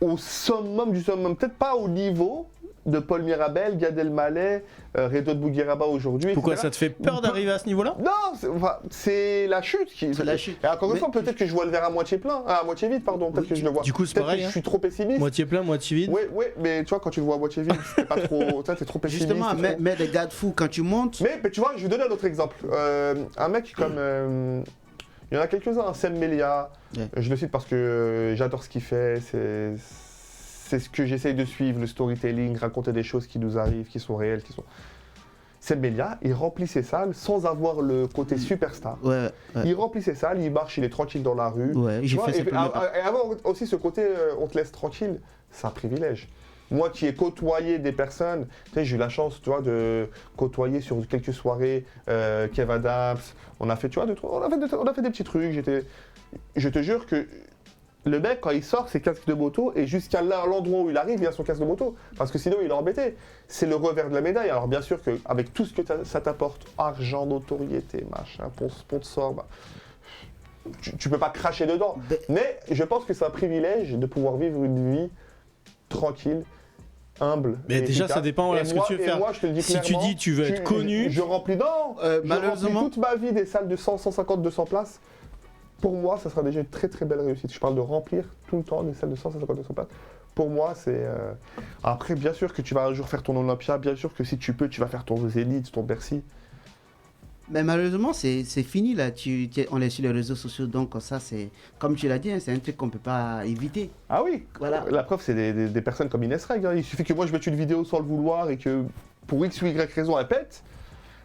au summum du summum. Peut-être pas au niveau de Paul Mirabel, Gad Elmaleh, Redouane Bougueraba aujourd'hui. Pourquoi etc. ça te fait peur d'arriver à ce niveau-là? Non, c'est la chute qui. C'est la chute. Et encore une Mais- fois, peut-être que je vois le verre à moitié plein, à moitié vide, pardon. Peut-être que je le vois. Du coup, c'est Peut-être pareil, que hein. je suis trop pessimiste. Moitié plein, moitié vide. Oui, mais tu vois, quand tu le vois à moitié vide, c'est pas trop. T'es trop pessimiste. Justement, c'est trop- mets des gars de fous quand tu montes. Mais tu vois, je vais donner un autre exemple. Un mec comme. Il y en a quelques-uns, hein, Sam Melia. Ouais. Je le cite parce que j'adore ce qu'il fait. C'est ce que j'essaye de suivre, le storytelling, raconter des choses qui nous arrivent, qui sont réelles, qui sont. Sam Melia, il remplit ses salles sans avoir le côté superstar. Ouais, Il remplit ses salles, il marche, il est tranquille dans la rue. ouais, Tu j'ai vois, fait et, ça premiers pas. et avoir aussi ce côté on te laisse tranquille, c'est un privilège. Moi qui ai côtoyé des personnes, tu sais, j'ai eu la chance, tu vois, de côtoyer sur quelques soirées Kev Adams. On a fait, tu vois, on a fait des petits trucs. Je te jure que le mec, quand il sort ses casques de moto, et jusqu'à l'endroit où il arrive, il a son casque de moto. Parce que sinon, il est embêté. C'est le revers de la médaille. Alors bien sûr qu'avec tout ce que ça t'apporte, argent, notoriété, machin, sponsor, bah, tu peux pas cracher dedans. Ben- Mais je pense que c'est un privilège de pouvoir vivre une vie tranquille, humble. Mais et déjà, efficace. ça dépend de Et ce moi- que tu veux et faire. moi, je te le dis Si tu clairement, dis tu veux être connu- je remplis, non, je malheureusement- remplis toute ma vie des salles de 100, 150, 200 places. Pour moi, ça sera déjà une très très belle réussite. Je parle de remplir tout le temps des salles de 100, 150, 200 places. Pour moi, c'est... Après, bien sûr que tu vas un jour faire ton Olympia, bien sûr que si tu peux, tu vas faire ton Zénith, ton Bercy. Mais malheureusement, c'est fini là. On est sur les réseaux sociaux, donc ça, c'est comme tu l'as dit, hein, c'est un truc qu'on peut pas éviter. Ah oui, Voilà. La preuve, c'est des personnes comme Inès Reg. Hein. Il suffit que moi je mette une vidéo sans le vouloir et que pour X ou Y raison elle pète,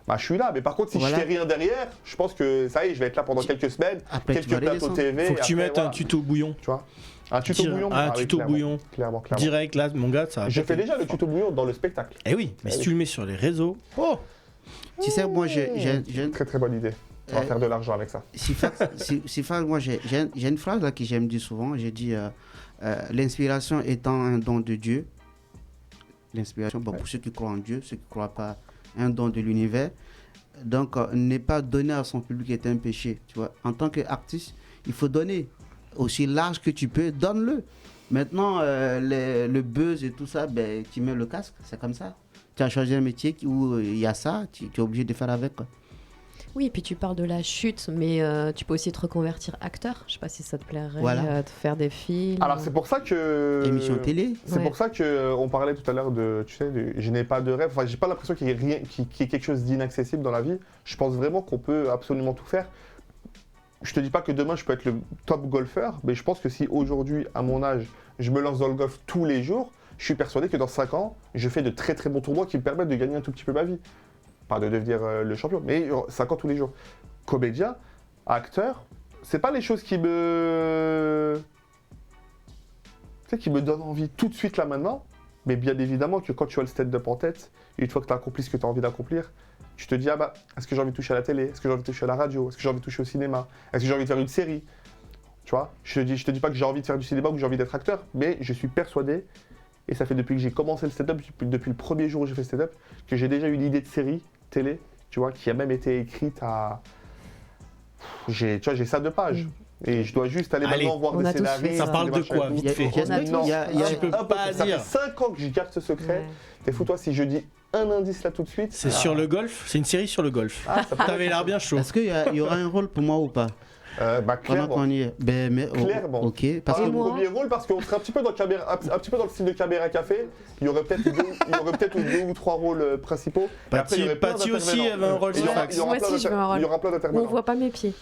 bah je suis là. Mais par contre, si Voilà. je fais rien derrière, je pense que ça y est, je vais être là pendant quelques semaines, Après, tu quelques vas plateaux redescendre. TV. Faut que et tu après, mettes voilà. un tuto bouillon. Tu vois, un tuto bouillon. Un oui, tuto clairement, bouillon. Clairement. Direct, là, mon gars, ça va Je péter. fais déjà le tuto bouillon dans le spectacle. Eh oui, mais si oui. tu le mets sur les réseaux, oh, Tu sais, moi, j'ai Très très bonne idée. On va Euh, faire de l'argent avec ça. Sifax, moi, j'ai une phrase là que j'aime dire souvent. J'ai dit l'inspiration étant un don de Dieu. L'inspiration, bon, pour ceux qui croient en Dieu, ceux qui ne croient pas, un don de l'univers. Donc, ne pas donner à son public est un péché. Tu vois, en tant qu'artiste, il faut donner aussi large que tu peux, donne-le. Maintenant, le buzz et tout ça, ben, tu mets le casque, c'est comme ça. Tu as choisi un métier où il y a ça, tu es obligé de faire avec, quoi. Oui, et puis tu parles de la chute, mais tu peux aussi te reconvertir acteur. Je sais pas si ça te plairait Voilà. de faire des films. Alors c'est pour ça que... Émission télé. C'est Ouais. pour ça qu'on parlait tout à l'heure de, tu sais, je n'ai pas de rêve. Enfin, j'ai pas l'impression qu'il y ait quelque chose d'inaccessible dans la vie. Je pense vraiment qu'on peut absolument tout faire. je te dis pas que demain je peux être le top golfeur, mais je pense que si aujourd'hui, à mon âge, je me lance dans le golf tous les jours, je suis persuadé que dans 5 ans, je fais de très très bons tournois qui me permettent de gagner un tout petit peu ma vie. Pas de devenir le champion, mais 5 ans tous les jours. Comédien, acteur, c'est pas les choses qui me... Tu sais, qui me donnent envie tout de suite là maintenant, mais bien évidemment que quand tu as le stand-up en tête, une fois que tu as accompli ce que tu as envie d'accomplir, tu te dis, ah bah, est-ce que j'ai envie de toucher à la télé? Est-ce que j'ai envie de toucher à la radio? Est-ce que j'ai envie de toucher au cinéma? Est-ce que j'ai envie de faire une série? Tu vois, je te dis pas que j'ai envie de faire du cinéma ou que j'ai envie d'être acteur, mais je suis persuadé, et ça fait depuis que j'ai commencé le stand-up, depuis le premier jour où j'ai fait stand-up, que j'ai déjà eu l'idée de série télé, tu vois, qui a même été écrite à... Tu vois, j'ai ça de pages. Et je dois juste aller maintenant voir on des a tous scénarios. fait Ça ça. parle de quoi, vite fait? Non, Tu peux pas ça dire. fait 5 ans que je garde ce secret. Ouais. Et fous-toi si je dis un indice là tout de suite. C'est sur le golf? C'est une série sur le golf. Ah, ça peut T'avais l'air bien chaud. Est-ce qu'il y aura un rôle pour moi ou pas bah, pendant clairement. qu'on y est? Ben, mais, Clairement. Ok, parce Pas que le moi premier rôle parce qu'on serait un petit peu dans le style de Caméra Café. Il y aurait peut-être deux ou trois rôles principaux. Et après, il y aurait plein Patty aussi d'intervenants. avait un rôle Il y sur aura- Fax. il y aura Moi plein aussi, je veux un rôle. Il y aura plein Où on d'intervenants. voit pas mes pieds.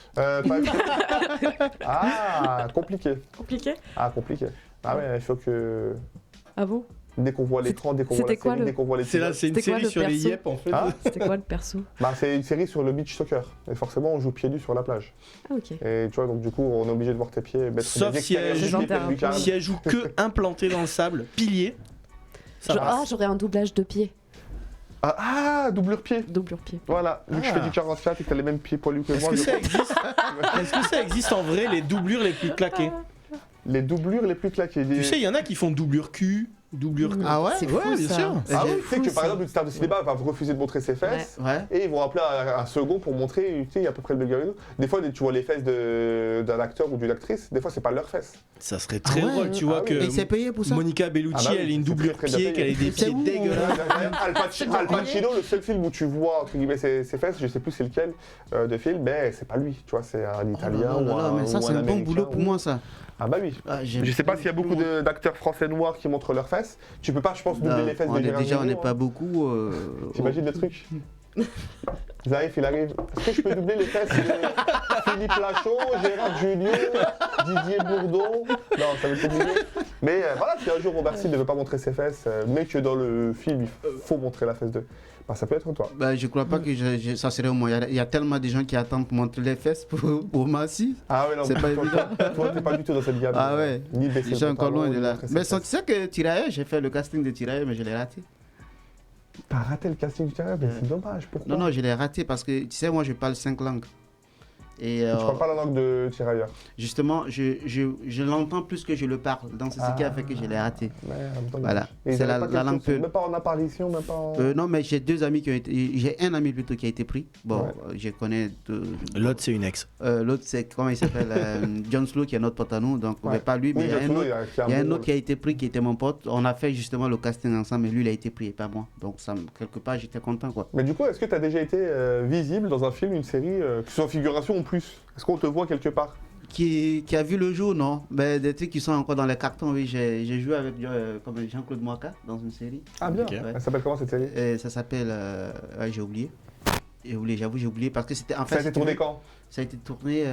Ah, compliqué. Compliqué. Ah, compliqué. Ah ouais, il faut que... Ah bon? Dès qu'on voit l'écran, dès qu'on voit la C'était quoi série, le- dès qu'on voit les C'est une C'était quoi série le sur les perso yep en fait. Ah, C'était quoi le perso? bah, c'est une série sur le beach soccer. Et forcément, on joue pieds nus sur la plage. Ah ok. Et tu vois, donc du coup, on est obligé de voir tes pieds. Mettre Sauf des si extérieurs elle du joue- pied, tel Lucas. Si elle joue que implanté dans le sable, pilier, ça va. J'aurais un doublage de pied. Ah, doublure pied. Doublure pied. Voilà, vu que je fais du 44 et que t'as les mêmes pieds poilus que Est-ce moi. que je ça pense- existe Est-ce que ça existe en vrai, les doublures les plus claquées? Les doublures les plus claquées. Tu sais, il y en a qui font doublure cul, doublure... Ah ouais? C'est Ouais, fou, bien ça. sûr. Ah oui, J'ai- tu sais que par exemple, une star de cinéma va refuser de montrer ses fesses. Ouais. Et ils vont appeler un second pour montrer, tu sais, à peu près le même gamin. Des fois, tu vois les fesses d'un acteur ou d'une actrice, des fois, c'est pas leurs fesses. Ça serait très Ah ouais, drôle, tu vois ah que oui. Et il s'est payé pour ça? Monica Bellucci, Ah bah oui, elle a une c'est doublure très, très pied, bien qu'elle ait des C'est pieds où dégueulasses. Al Pacino, le seul film où tu vois, entre guillemets, ses fesses, je sais plus c'est lequel de film, mais c'est pas lui, tu vois, c'est un Italien Oh là là, ou un mais ça, ou c'est un bon Américain boulot pour ou- moi, ça. Ah bah oui. Ah, Je sais pas s'il y a beaucoup d'acteurs français noirs qui montrent leurs fesses. Tu peux pas, je pense, doubler Non, les fesses on de est Gérard déjà, on Jugnot, n'est hein. pas beaucoup. T'imagines le truc Zarif, il arrive. Est-ce que je peux doubler les fesses de Philippe Lachaud, Gérard Jugnot, Didier Bourdon? Non, ça va être compliqué. Mais voilà, si un jour Robert Sy ne veut pas montrer ses fesses, mais que dans le film, il faut montrer la fesse de... Bah, ça peut être toi. Bah, je crois pas que ça serait au moins. Il y a tellement de gens qui attendent pour montrer les fesses pour Massi. Ah ouais, non, C'est mais pas toi, évident. Toi, t'es pas du tout dans cette gamme. Ah ouais. Ni baisser Je suis le encore pantalon, loin de ni là. montrer ses Mais fesses. tu sais que Tirailleur, j'ai fait le casting de Tirailleur, mais je l'ai raté. T'as raté le casting du terrain, mais c'est dommage. Pourquoi? Non, non, je l'ai raté parce que tu sais, moi, je parle 5 langues. Et Tu parles pas la langue de tirailleur. justement, je l'entends plus que je le parle. Donc, c'est ce qui a fait que je l'ai raté. Merde, dommage. Voilà. Et ils C'est avaient la pas quelque langue chose, peu. même pas en apparition, même pas en... Non, mais j'ai deux amis qui ont été. J'ai un ami plutôt qui a été pris. Bon, Ouais. je connais. L'autre, c'est une ex. L'autre, c'est comment il s'appelle John Slow, qui est notre pote à nous. Donc, Ouais. mais pas lui, mais Oui, il y a un Joshua, autre. Il y a un autre qui a été pris, qui était mon pote. On a fait justement le casting ensemble, mais lui, il a été pris et pas moi. Donc, quelque part, j'étais content, quoi. Mais du coup, est-ce que tu as déjà été visible dans un film, une série, que ce soit en figuration ou plus? Est-ce qu'on te voit quelque part? Qui a vu le jour, non. Ben, des trucs qui sont encore dans les cartons, oui. J'ai joué avec comme Jean-Claude Moaka dans une série. Ah bien, Ok. elle s'appelle comment cette série? Et ça s'appelle. J'ai oublié. J'avoue, j'ai oublié parce que c'était. En fait, Ça a été si tu tourné veux, quand? Ça a été tourné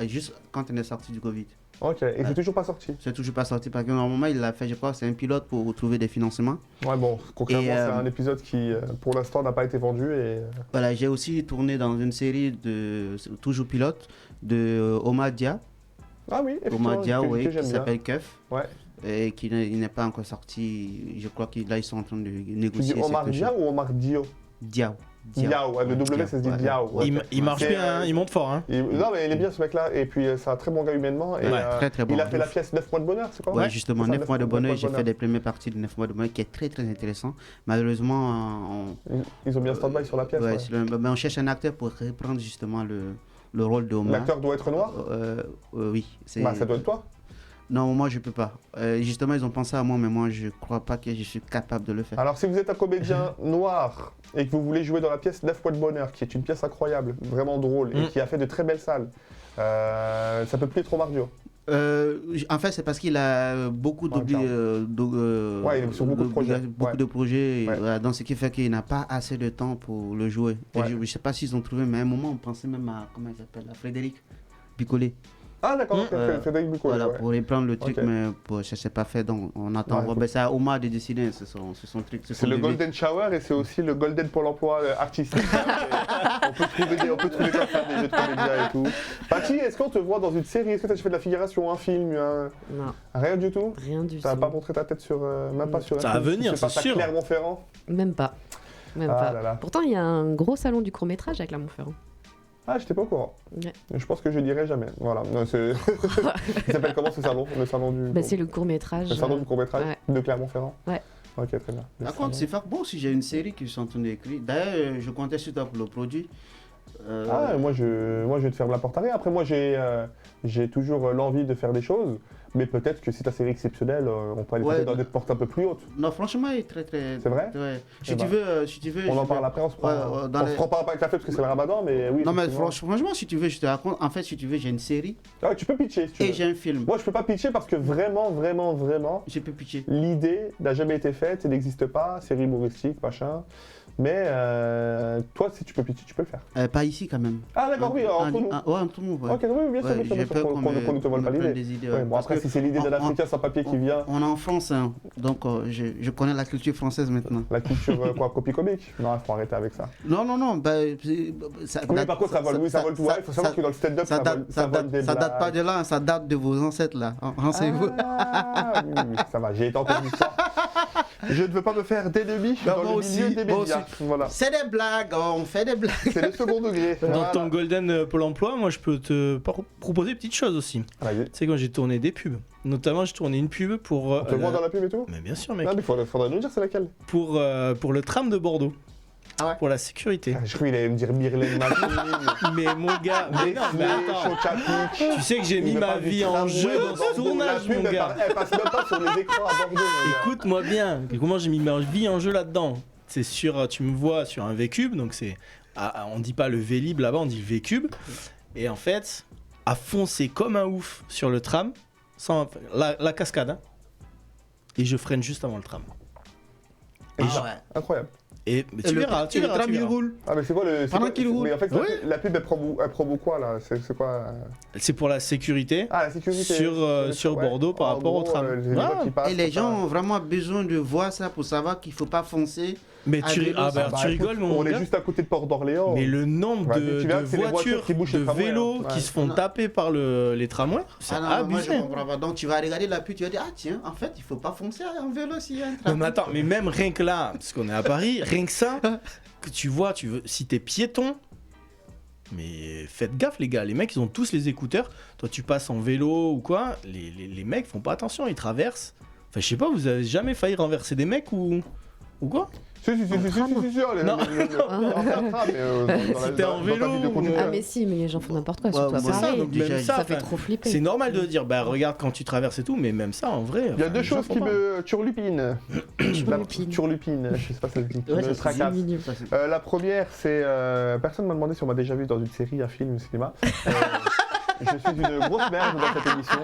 juste quand on est sorti du Covid. Ok, et c'est Ouais. toujours pas sorti? C'est toujours pas sorti parce que normalement, il l'a fait, je crois, c'est un pilote pour trouver des financements. Ouais, bon, concrètement, Et, c'est un épisode qui, pour l'instant, n'a pas été vendu et... Voilà, j'ai aussi tourné dans une série de. Toujours pilote, de Omar Dia. Ah oui, Omar Dia, que oui, qui j'aime bien. s'appelle Keuf. Ouais. Et qui n'est pas encore sorti. Je crois qu'ils là, ils sont en train de Tu négocier. dis Omar quelque Dia chose. ou Omar Dio? Diao. Diao, ouais, le W, ça se dit ouais. Diao. ouais. Il marche C'est, bien, hein, il monte fort. Hein. Non, mais il est bien ce mec-là, et puis c'est un très bon gars humainement. Et, Ouais, très, très bon. Il a fait la pièce 9 mois de bonheur, c'est quoi? Ouais, justement, C'est ça, 9 mois de bonheur, j'ai fait bonheur. les premières parties de 9 mois de bonheur qui est très très intéressant. Malheureusement, Ils ont bien stand-by sur la pièce. ouais, ouais. mais on cherche un acteur pour reprendre justement le rôle de Omar. L'acteur doit être noir? Oui. Bah, ça doit être toi. Non, moi je peux pas. Justement, ils ont pensé à moi, mais moi je crois pas que je suis capable de le faire. Alors, si vous êtes un comédien noir et que vous voulez jouer dans la pièce 9 mois de bonheur, qui est une pièce incroyable, vraiment drôle, et qui a fait de très belles salles, ça peut plus être Omar Dio. En fait, c'est parce qu'il a beaucoup Ouais, Ouais, il est sur beaucoup de projets. Ouais. de projets, et Ouais. voilà, donc ce qui fait qu'il n'a pas assez de temps pour le jouer. Et Ouais. je ne sais pas s'ils ont trouvé, mais à un moment, on pensait même à, comment il s'appelle, à Frédéric Picolé. Ah d'accord, ok, Euh, Frédéric Boucault. Voilà, ouais. pour reprendre le truc, Ok. mais ça s'est pas fait, donc on attend. Ouais, Bon, ben, c'est à Omar de décider, c'est son truc. C'est le Golden Shower et c'est aussi le Golden Pôle emploi artistique. On peut trouver comme ça des jeux de comédia et tout. Patty, est-ce qu'on te voit dans une série? Est-ce que tu as fait de la figuration, un film, Non, rien du tout? rien du Tu n'as tout. pas montré ta tête sur. Même pas sur un Ça va film, venir, tu fais pas c'est ça sûr. Clermont-Ferrand? Même pas. Même Ah pas. là là. Pourtant, il y a un gros salon du court-métrage à Clermont-Ferrand. Ah, j'étais pas au courant. Ouais. Je pense que je dirai jamais. Voilà. Non, Il s'appelle comment ce salon? Le salon du. Bah, c'est le court-métrage. Le salon du court-métrage ouais. de Clermont-Ferrand? Ouais. Ok, très bien. Le Par contre, salon. c'est fort bon si j'ai une série qui sont en train d'écrire. D'ailleurs, je comptais sur toi pour le produit. Ah, moi je vais te faire la porte arrière. Après, moi j'ai toujours l'envie de faire des choses, mais peut-être que si ta série est exceptionnelle, on peut aller Ouais. taper dans des portes un peu plus hautes. Non, franchement, il est très très. C'est vrai? Ouais. Eh Si ben, tu veux. On je en vais- parle après, on se prend. Ouais, dans on les- se prend pas avec la fête parce que c'est le ramadan, mais oui. Non, mais effectivement. franchement, si tu veux, je te raconte. En fait, si tu veux, j'ai une série Ah, tu peux pitcher si tu et veux. j'ai un film. Moi je peux pas pitcher parce que vraiment, Je peux pitcher. l'idée n'a jamais été faite, elle n'existe pas, série humoristique, machin. Mais toi, si tu peux pitcher, tu peux le faire. Pas ici quand même. Ah d'accord, oui, entre nous. Ouais, entre nous. Ouais. Ok, oui, bien sûr, Ouais, bien sûr, j'ai bien sûr, peur qu'on ne te vole me pas prenne l'idée. des idées. Ouais, ouais. bon, Parce après, que si c'est l'idée d'un Africain sans papier qui vient, on est en France, hein, donc je connais la culture française maintenant. la culture, quoi, copie comique. Non, il faut arrêter avec ça. Non, bah, ça Oui, date- par contre, ça vole, oui, ça vole tout. Ouais, il faut savoir que dans le stand-up, ça ça date, vole, ça vole des date, ça date pas blagues. de là, ça date de vos ancêtres là. Renseignez-vous. Ah, oui, oui, ça va, j'ai été en cours d'histoire. Je ne veux pas me faire d'ennemis Bah, dans moi le aussi, milieu des moi médias. Voilà, C'est des blagues, on fait des blagues. c'est le second degré. Dans Voilà. ton Golden Pôle emploi, moi je peux te proposer une petite chose aussi. Vas-y. Tu sais, quand j'ai tourné des pubs, notamment j'ai tourné une pub pour. On te voit dans la pub et tout? Mais bien sûr, mec. Non, mais faudrait nous dire c'est laquelle. Pour le tram de Bordeaux. Ah ouais. Pour la sécurité. Je crois qu'il allait me dire Myrlène Mathieu. Mais mon gars, mais non, mais attends. Chocapic. Tu sais que j'ai mis ma vie en jeu dans ce tournage, mon gars. Elle passe même pas sur les écrans à Bordeaux, mon gars. Écoute-moi bien, comment j'ai mis ma vie en jeu là-dedans. C'est sur, tu me vois sur un V-Cube, donc c'est, on dit pas le V-Lib là-bas, on dit le V-Cube. Et en fait, à foncer comme un ouf sur le tram, sans la cascade, hein. Et je freine juste avant le tram. Et, Ah ouais. Incroyable. mais tu verras, tu le verras. tram tu il verras. roule. Ah, mais c'est quoi le. c'est Pendant quoi- qu'il roule. Mais en fait, Ouais. la pub, elle promo quoi là? C'est quoi? C'est pour la sécurité. Ah, la sécurité. Sur Ouais. Bordeaux par En rapport au gros, tram. les Ah. gens qui passent, Et les c'est gens pas- ont vraiment besoin de voir ça pour savoir qu'il faut pas foncer. Mais Ah, tu, vélo, ah, ça bah, Bah, tu écoute, rigoles, mon on est gars. juste à côté de Port d'Orléans. Mais le nombre Ouais, de tu verras que c'est les voitures qui bougent de les tramways, vélos hein. qui Ouais. se font Non. taper par les tramways, c'est Ah non, moi je abusé. comprends pas. Donc tu vas regarder la pub, tu vas dire, ah tiens, en fait, il faut pas foncer en vélo s'il y a un Non tram. mais attends, mais même rien que là, parce qu'on est à Paris, rien que ça, que tu vois, si t'es piéton, mais faites gaffe les gars, les mecs ils ont tous les écouteurs, toi tu passes en vélo ou quoi, les mecs font pas attention, ils traversent. Enfin je sais pas, vous avez jamais failli renverser des mecs ou quoi? Si, tram. Non. Si t'es en vélo Ah, mais si, mais les gens font n'importe quoi, Ouais, surtout à c'est ça, Paris. donc déjà, même Ça ça, fait enfin, trop flipper. c'est normal de dire, bah regarde quand tu traverses et tout, mais même ça en vrai. Il y a enfin, deux les gens choses font qui pas. me turlupinent. Turlupine. Turlupine, je sais pas si ça se dit. Qui Ouais, me ça se dit. tracasse. Mignon. Ça, c'est- La première, c'est. Personne m'a demandé si on m'a déjà vu dans une série, un film, un cinéma. Je suis une grosse merde dans cette émission.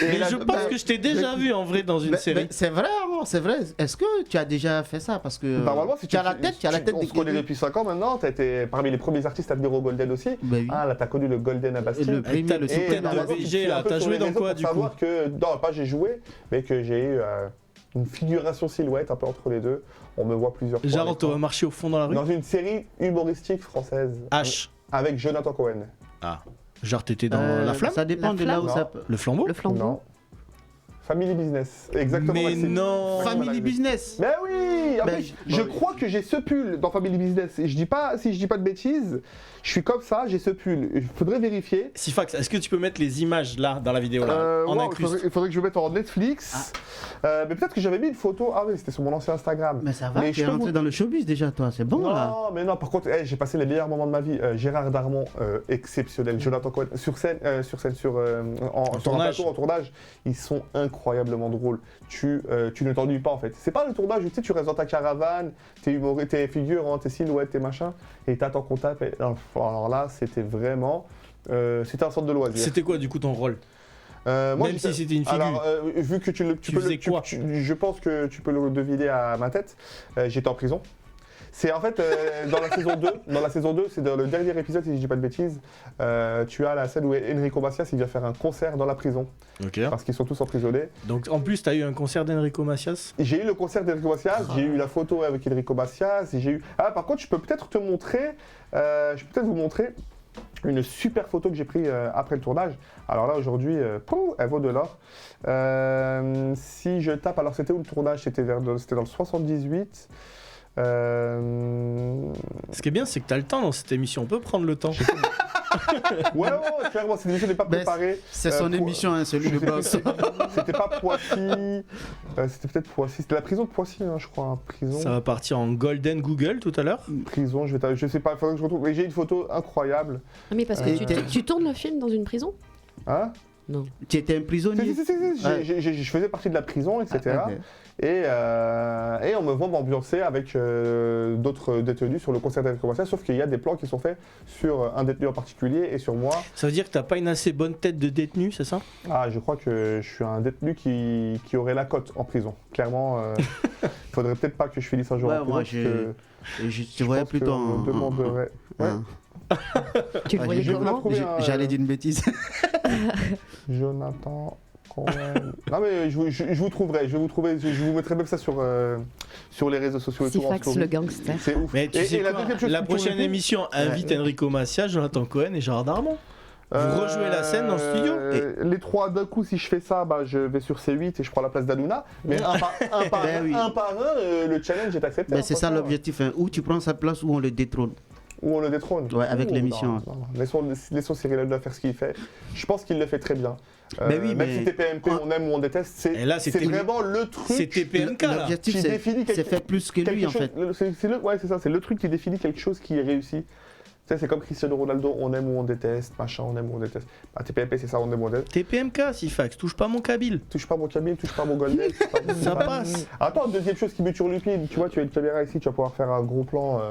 Et Mais la- je pense que je t'ai déjà vu en vrai dans une Mais- série. mais c'est vrai, hein, c'est vrai. Est-ce que tu as déjà fait ça? Parce que Normalement, si tu as la tête, tu as la tête On de se connaît quelqu'un. depuis 5 ans maintenant, t'as été parmi les premiers artistes à venir au Golden aussi. Bah oui. Ah là, t'as connu le Golden à Bastille. Le premier, le Et super. tête de normalement, tu VG, te suis là, un peu t'as sur joué les dans réseaux quoi, pour du coup? savoir que, non, pas j'ai joué, mais que j'ai eu une figuration silhouette un peu entre les deux. On me voit plusieurs fois. à Genre l'écran. t'as marché au fond dans la rue. Dans une série humoristique française. H. Avec Jonathan Cohen. Ah. Genre t'étais dans la flamme. Ça dépend La de là où flamme ça Non. peut. Le flambeau. Le flambeau. Non. Family Business. Exactement. Mais Maxime. non. Family Business. Mais oui en Ben, fait, je crois que j'ai ce pull dans Family Business. Et je dis pas, si je dis pas de bêtises, je suis comme ça, j'ai ce pull. Il faudrait vérifier. Sifax, est-ce que tu peux mettre les images là dans la vidéo là en Wow, inclus? il faudrait que je le mette en Netflix. Mais peut-être que j'avais mis une photo. Ah oui, c'était sur mon ancien Instagram. Mais ça va, Mais tu je es peux rentré vous- dans le showbiz déjà, toi. C'est bon là. Non, mais non, par contre, j'ai passé les meilleurs moments de ma vie. Gérard Darmon, exceptionnel. Jonathan Cohen, sur sur un tournage. plateau, en tournage, ils sont incroyablement drôles. Tu ne t'ennuies pas en fait. C'est pas le tournage où tu sais, tu restes dans ta caravane, tes figures, tes silhouettes, tes machins, et t'attends qu'on tape. Alors là, c'était vraiment. C'était un centre de loisirs. C'était quoi du coup ton rôle? Moi, Même si c'était une figure. Alors, vu que tu peux faisais quoi je pense que tu peux le deviner à ma tête. J'étais en prison. C'est en fait dans la saison 2. Dans la saison 2, c'est dans le dernier épisode, si je dis pas de bêtises. Tu as la scène où Enrico Macias il vient faire un concert dans la prison Ok. parce qu'ils sont tous emprisonnés. Donc en plus, t'as eu un concert d'Enrico Macias. J'ai eu le concert d'Enrico Macias, j'ai eu la photo avec Enrico Macias, et j'ai eu. Ah, par contre, je peux peut-être te montrer. Je peux peut-être vous montrer une super photo que j'ai prise après le tournage. Alors là, aujourd'hui, elle vaut de l'or. Si je tape, alors c'était où le tournage? C'était dans le 78. Ce qui est bien, c'est que t'as le temps dans cette émission. On peut prendre le temps. Ouais, clairement, cette émission n'est pas préparée. C'est son pour- émission, hein, celui de boss. C'était pas Poissy. C'était peut-être Poissy. C'était la prison de Poissy, hein, je crois. Prison. Ça va partir en Golden Google tout à l'heure. Prison, je sais pas, il faudrait que je retrouve. Mais j'ai une photo incroyable. Ah, mais parce que tu tournes le film dans une prison? Hein? Non. Tu étais un prisonnier. Si. Ouais. Je faisais partie de la prison, etc. Ah, ok. Et on me voit m'ambiancer avec d'autres détenus sur le concert d'Enrico Macias, sauf qu'il y a des plans qui sont faits sur un détenu en particulier et sur moi. Ça veut dire que t'as pas une assez bonne tête de détenu, c'est ça? Ah, je crois que je suis un détenu qui aurait la cote en prison. Clairement, faudrait peut-être pas que je finisse un jour Ouais, en prison. moi, parce que je te voyais pense plutôt qu'on me demanderait. Ouais. hein. Tu le Ah, voyais je vais vous la comment? trouver, J'allais dire une bêtise. Jonathan Cohen. Non mais je vous trouverai, je vous mettrai même ça sur les réseaux sociaux et tout. en Sifax story. le gangster. C'est ouf. Mais tu sais la quoi, deuxième chose la que tu prochaine aurais pu- émission invite Enrico Macias, Jonathan Cohen et Gérard Darmon. Vous rejouez la scène dans le studio Les trois d'un coup, si je fais ça, bah, je vais sur C8 et je prends la place d'Anouna. Mais un par Ben oui. un, le challenge est accepté. Mais hein, c'est ça franchement. l'objectif. Hein. Ou tu prends sa place ou on le détrône. Ou on le détrône. Ouais, avec Ouh, l'émission. non. Laissons Cyril Hanouna faire ce qu'il fait. Je pense qu'il le fait très bien. Mais oui, même mais- si TPMP, on aime ou on déteste, Et là, c'est c'était- vraiment le truc. C'était PMK là. L'objectif, Qui c'est définit quelque- faire plus que lui, quelque en chose- fait. Ouais, c'est ça, c'est le truc qui définit quelque chose qui est réussi. Tu sais, c'est comme Cristiano Ronaldo, on aime ou on déteste, machin, on aime ou on déteste. Bah, TPMP, c'est ça, on aime ou on déteste. TPMK, Sifax, touche pas mon Kabyle. Touche pas mon Camille, touche pas mon Golden. touche pas mon- Ça passe. Attends, deuxième chose qui me turlupine, tu vois, tu as une caméra ici, tu vas pouvoir faire un gros plan,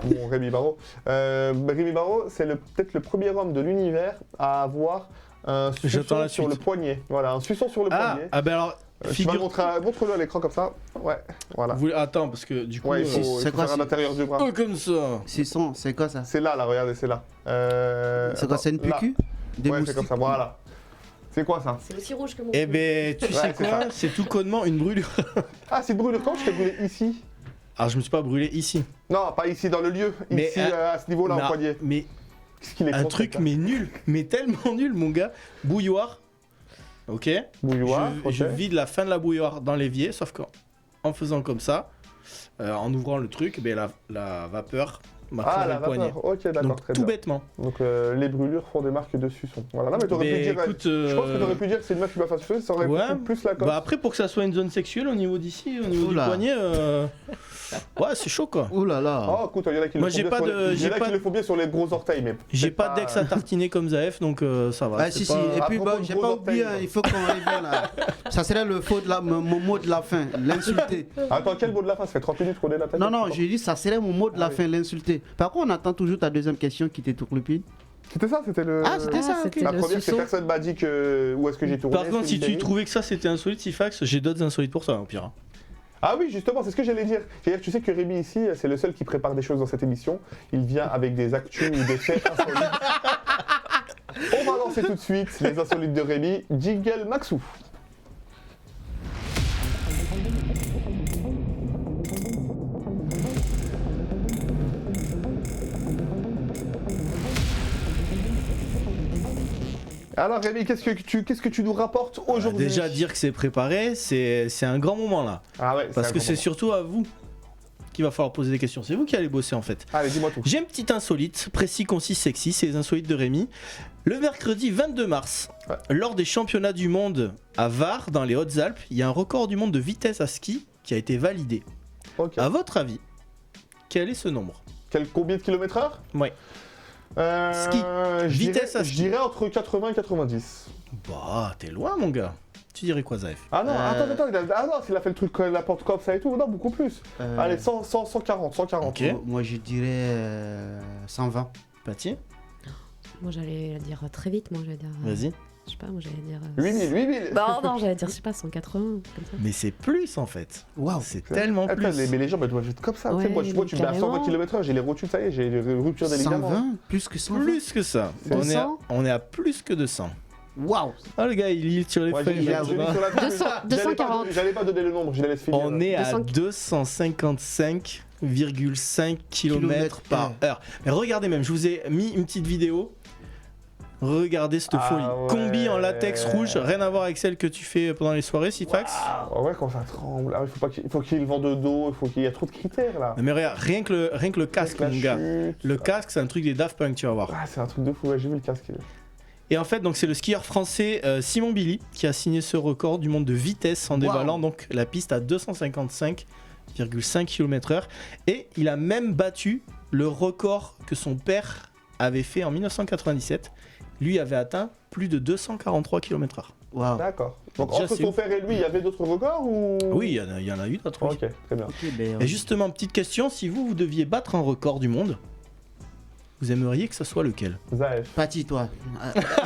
mon Rémi Barraud. Rémi Barraud, c'est peut-être le premier homme de l'univers à avoir un J'attends suçon la sur suite. le poignet. Voilà, un suçon sur le poignet. Ah ben alors, Tu vas figure. montre-le à l'écran comme ça. Ouais, voilà. Attends, parce que du coup. Ouais, il c'est faut quoi, faire à l'intérieur du bras. Oh, comme ça. C'est quoi ça? C'est là, regardez, c'est là. C'est quoi? C'est une là. PQ? Des Ouais, c'est moustiques? comme ça, voilà. C'est quoi ça? C'est aussi rouge que mon Eh ben, tu sais Ouais, c'est quoi? ça. C'est tout connement une brûlure. Ah, c'est une brûlure quand je t'ai brûlé ici? Alors, je me suis pas brûlé ici. Non, pas ici dans le lieu, Mais, ici à ce niveau-là, Non, au poignet. mais Qu'est-ce qu'il est un con, truc, ce mec-là. mais nul. Mais tellement nul, mon gars. Bouilloire. Ok. Bouilloire, Je ok. vide la fin de la bouilloire dans l'évier, sauf qu'en faisant comme ça, en ouvrant le truc, ben, la vapeur m'a Ah, crevé la le poignet. vapeur, ok, d'accord, Donc très tout bien. bêtement. Donc les brûlures font des marques de suçon. Voilà, non mais t'aurais pu Mais dire... écoute, Je pense que t'aurais pu dire que c'est une meuf qui m'a fait sucer, ça aurait ouais, fait plus la cote. bah après pour que ça soit une zone sexuelle au niveau d'ici, au niveau Oula. du poignet, ouais c'est chaud quoi. Ouh là là. Oh, écoute, il y en a qui Moi, le font j'ai bien pas sur de- les... Il y j'ai en a pas qui de- le font bien sur les gros orteils, mais... J'ai peut-être pas d'ex à tartiner comme Zaef donc ça va. Ah c'est si pas- si, et À puis propos bon, de j'ai gros pas oublié, orteils, il faut qu'on revienne là. Ça serait mon mot de la fin, l'insulter. Attends, quel mot de la fin? Ça fait 30 minutes qu'on est là. Non, non, j'ai dit ça serait mon mot de la Ah oui. fin, l'insulter. Par contre, on attend toujours ta deuxième question qui était tourlupine. C'était ça, c'était le... Ah, c'était ça, ok. c'était La le première, c'est suçon. personne m'a dit que... Où est-ce que j'ai tourné. Par contre c'est si une tu série. trouvais que ça c'était insolite Sifax, j'ai d'autres insolites pour toi au pire. Ah oui, justement, c'est ce que j'allais dire. C'est-à-dire, tu sais que Rémi ici, c'est le seul qui prépare des choses dans cette émission. Il vient avec des actus ou des faits insolites. On va lancer tout de suite les insolites de Rémi. Jingle Maxou. Alors Rémi, qu'est-ce que tu nous rapportes aujourd'hui? Déjà dire que c'est préparé, c'est un grand moment là. Ah ouais, Parce un que grand c'est moment. surtout à vous qu'il va falloir poser des questions. C'est vous qui allez bosser en fait. Allez, dis-moi tout. J'ai une petite insolite, précis, concis, sexy, c'est les insolites de Rémi. Le mercredi 22 mars, Ouais. lors des championnats du monde à Var, dans les Hautes-Alpes, il y a un record du monde de vitesse à ski qui a été validé. Ok. À votre avis, quel est ce nombre? Combien de kilomètres heure? Ouais. Ski. Je Vitesse à dirais, ski. je dirais entre 80 et 90. Bah, t'es loin mon gars. Tu dirais quoi Zaef? Ah non, Euh. attends, ah non, s'il a fait le truc, la porte comme ça et tout, non, beaucoup plus. Allez, 140. Ok. Moi je dirais 120. Pati? Moi, j'allais dire très vite. Moi, j'allais dire Vas-y. Je sais pas, moi j'allais dire. 8000. Non, j'allais dire, je sais pas, 180, comme ça. Mais c'est plus en fait. Waouh. C'est tellement Attends, plus. mais les gens doivent être comme ça. Ouais, Tu sais, moi, tu mets à 120 carrément. km/h, j'ai les rotules, ça y est, j'ai les ruptures des ligaments. 120 plus que 120. Plus que ça. C'est On est, à, 200? on est à plus que 200. Waouh. Ah le gars, il lit sur les Ouais, feuilles. j'ai il a- mis sur la table. 200, J'allais pas 240. J'allais pas donner le nombre, je les laisse finir. On est à 200. 255,5 km par Kilomètres heure. Mais regardez même, je vous ai mis une petite vidéo. Regardez cette Ah folie. ouais. Combi en latex rouge, rien à voir avec celle que tu fais pendant les soirées, Sifax. Ah ouais, quand ça tremble. Ah, il faut qu'il y ait le vent de dos, il y a trop de critères là. Mais regarde, rien que le casque, La mon gars. chute. Le casque, c'est un truc des Daft Punk, tu vas voir. Ah, c'est un truc de fou, ouais, j'ai vu le casque. Et en fait, donc c'est le skieur français Simon Billy qui a signé ce record du monde de vitesse en dévalant donc la piste à 255,5 km/h. Et il a même battu le record que son père avait fait en 1997. Lui avait atteint plus de 243 km/h. Waouh. D'accord. Donc Déjà, entre c'est son ouf. père et lui, il y avait d'autres records ou Oui, il y en a eu d'autres. oui. Ok, très bien. Ok, ben, Et justement, petite question, si vous deviez battre un record du monde, vous aimeriez que ce soit lequel? Zaef. Patty, toi.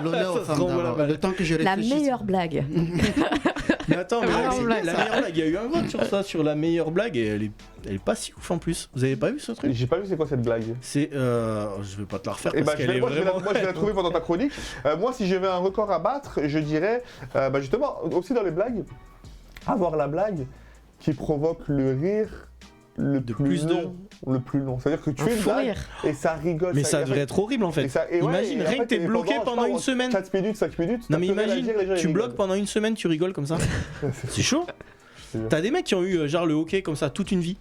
L'honneur aux Ça femmes se renvoie d'abord. la balle. Le temps que je La réfléchisse. meilleure blague. Mais attends, mais Ah, la blague, meilleure blague, il y a eu un vote sur ça, sur la meilleure blague, et elle est pas si ouf en plus. Vous avez pas vu ce truc? J'ai pas vu c'est quoi cette blague. C'est. Je vais pas te la refaire Eh parce ben, qu'elle est vraiment. moi, je vais la trouver pendant ta chronique. Moi, si j'avais un record à battre, je dirais, justement, aussi dans les blagues, avoir la blague qui provoque le rire le De plus plus de- long. Le plus long. C'est-à-dire que tu Un fais une fou blague rire. et ça rigole. Mais ça devrait être horrible en fait. Imagine, rien que t'es bloqué pendant une semaine. 4 minutes, 5 minutes. Non mais ça peut imagine, réagir, les gens, tu ils bloques rigolent. pendant une semaine, tu rigoles comme ça. C'est chaud. C'est sûr. T'as des mecs qui ont eu genre le hockey comme ça toute une vie.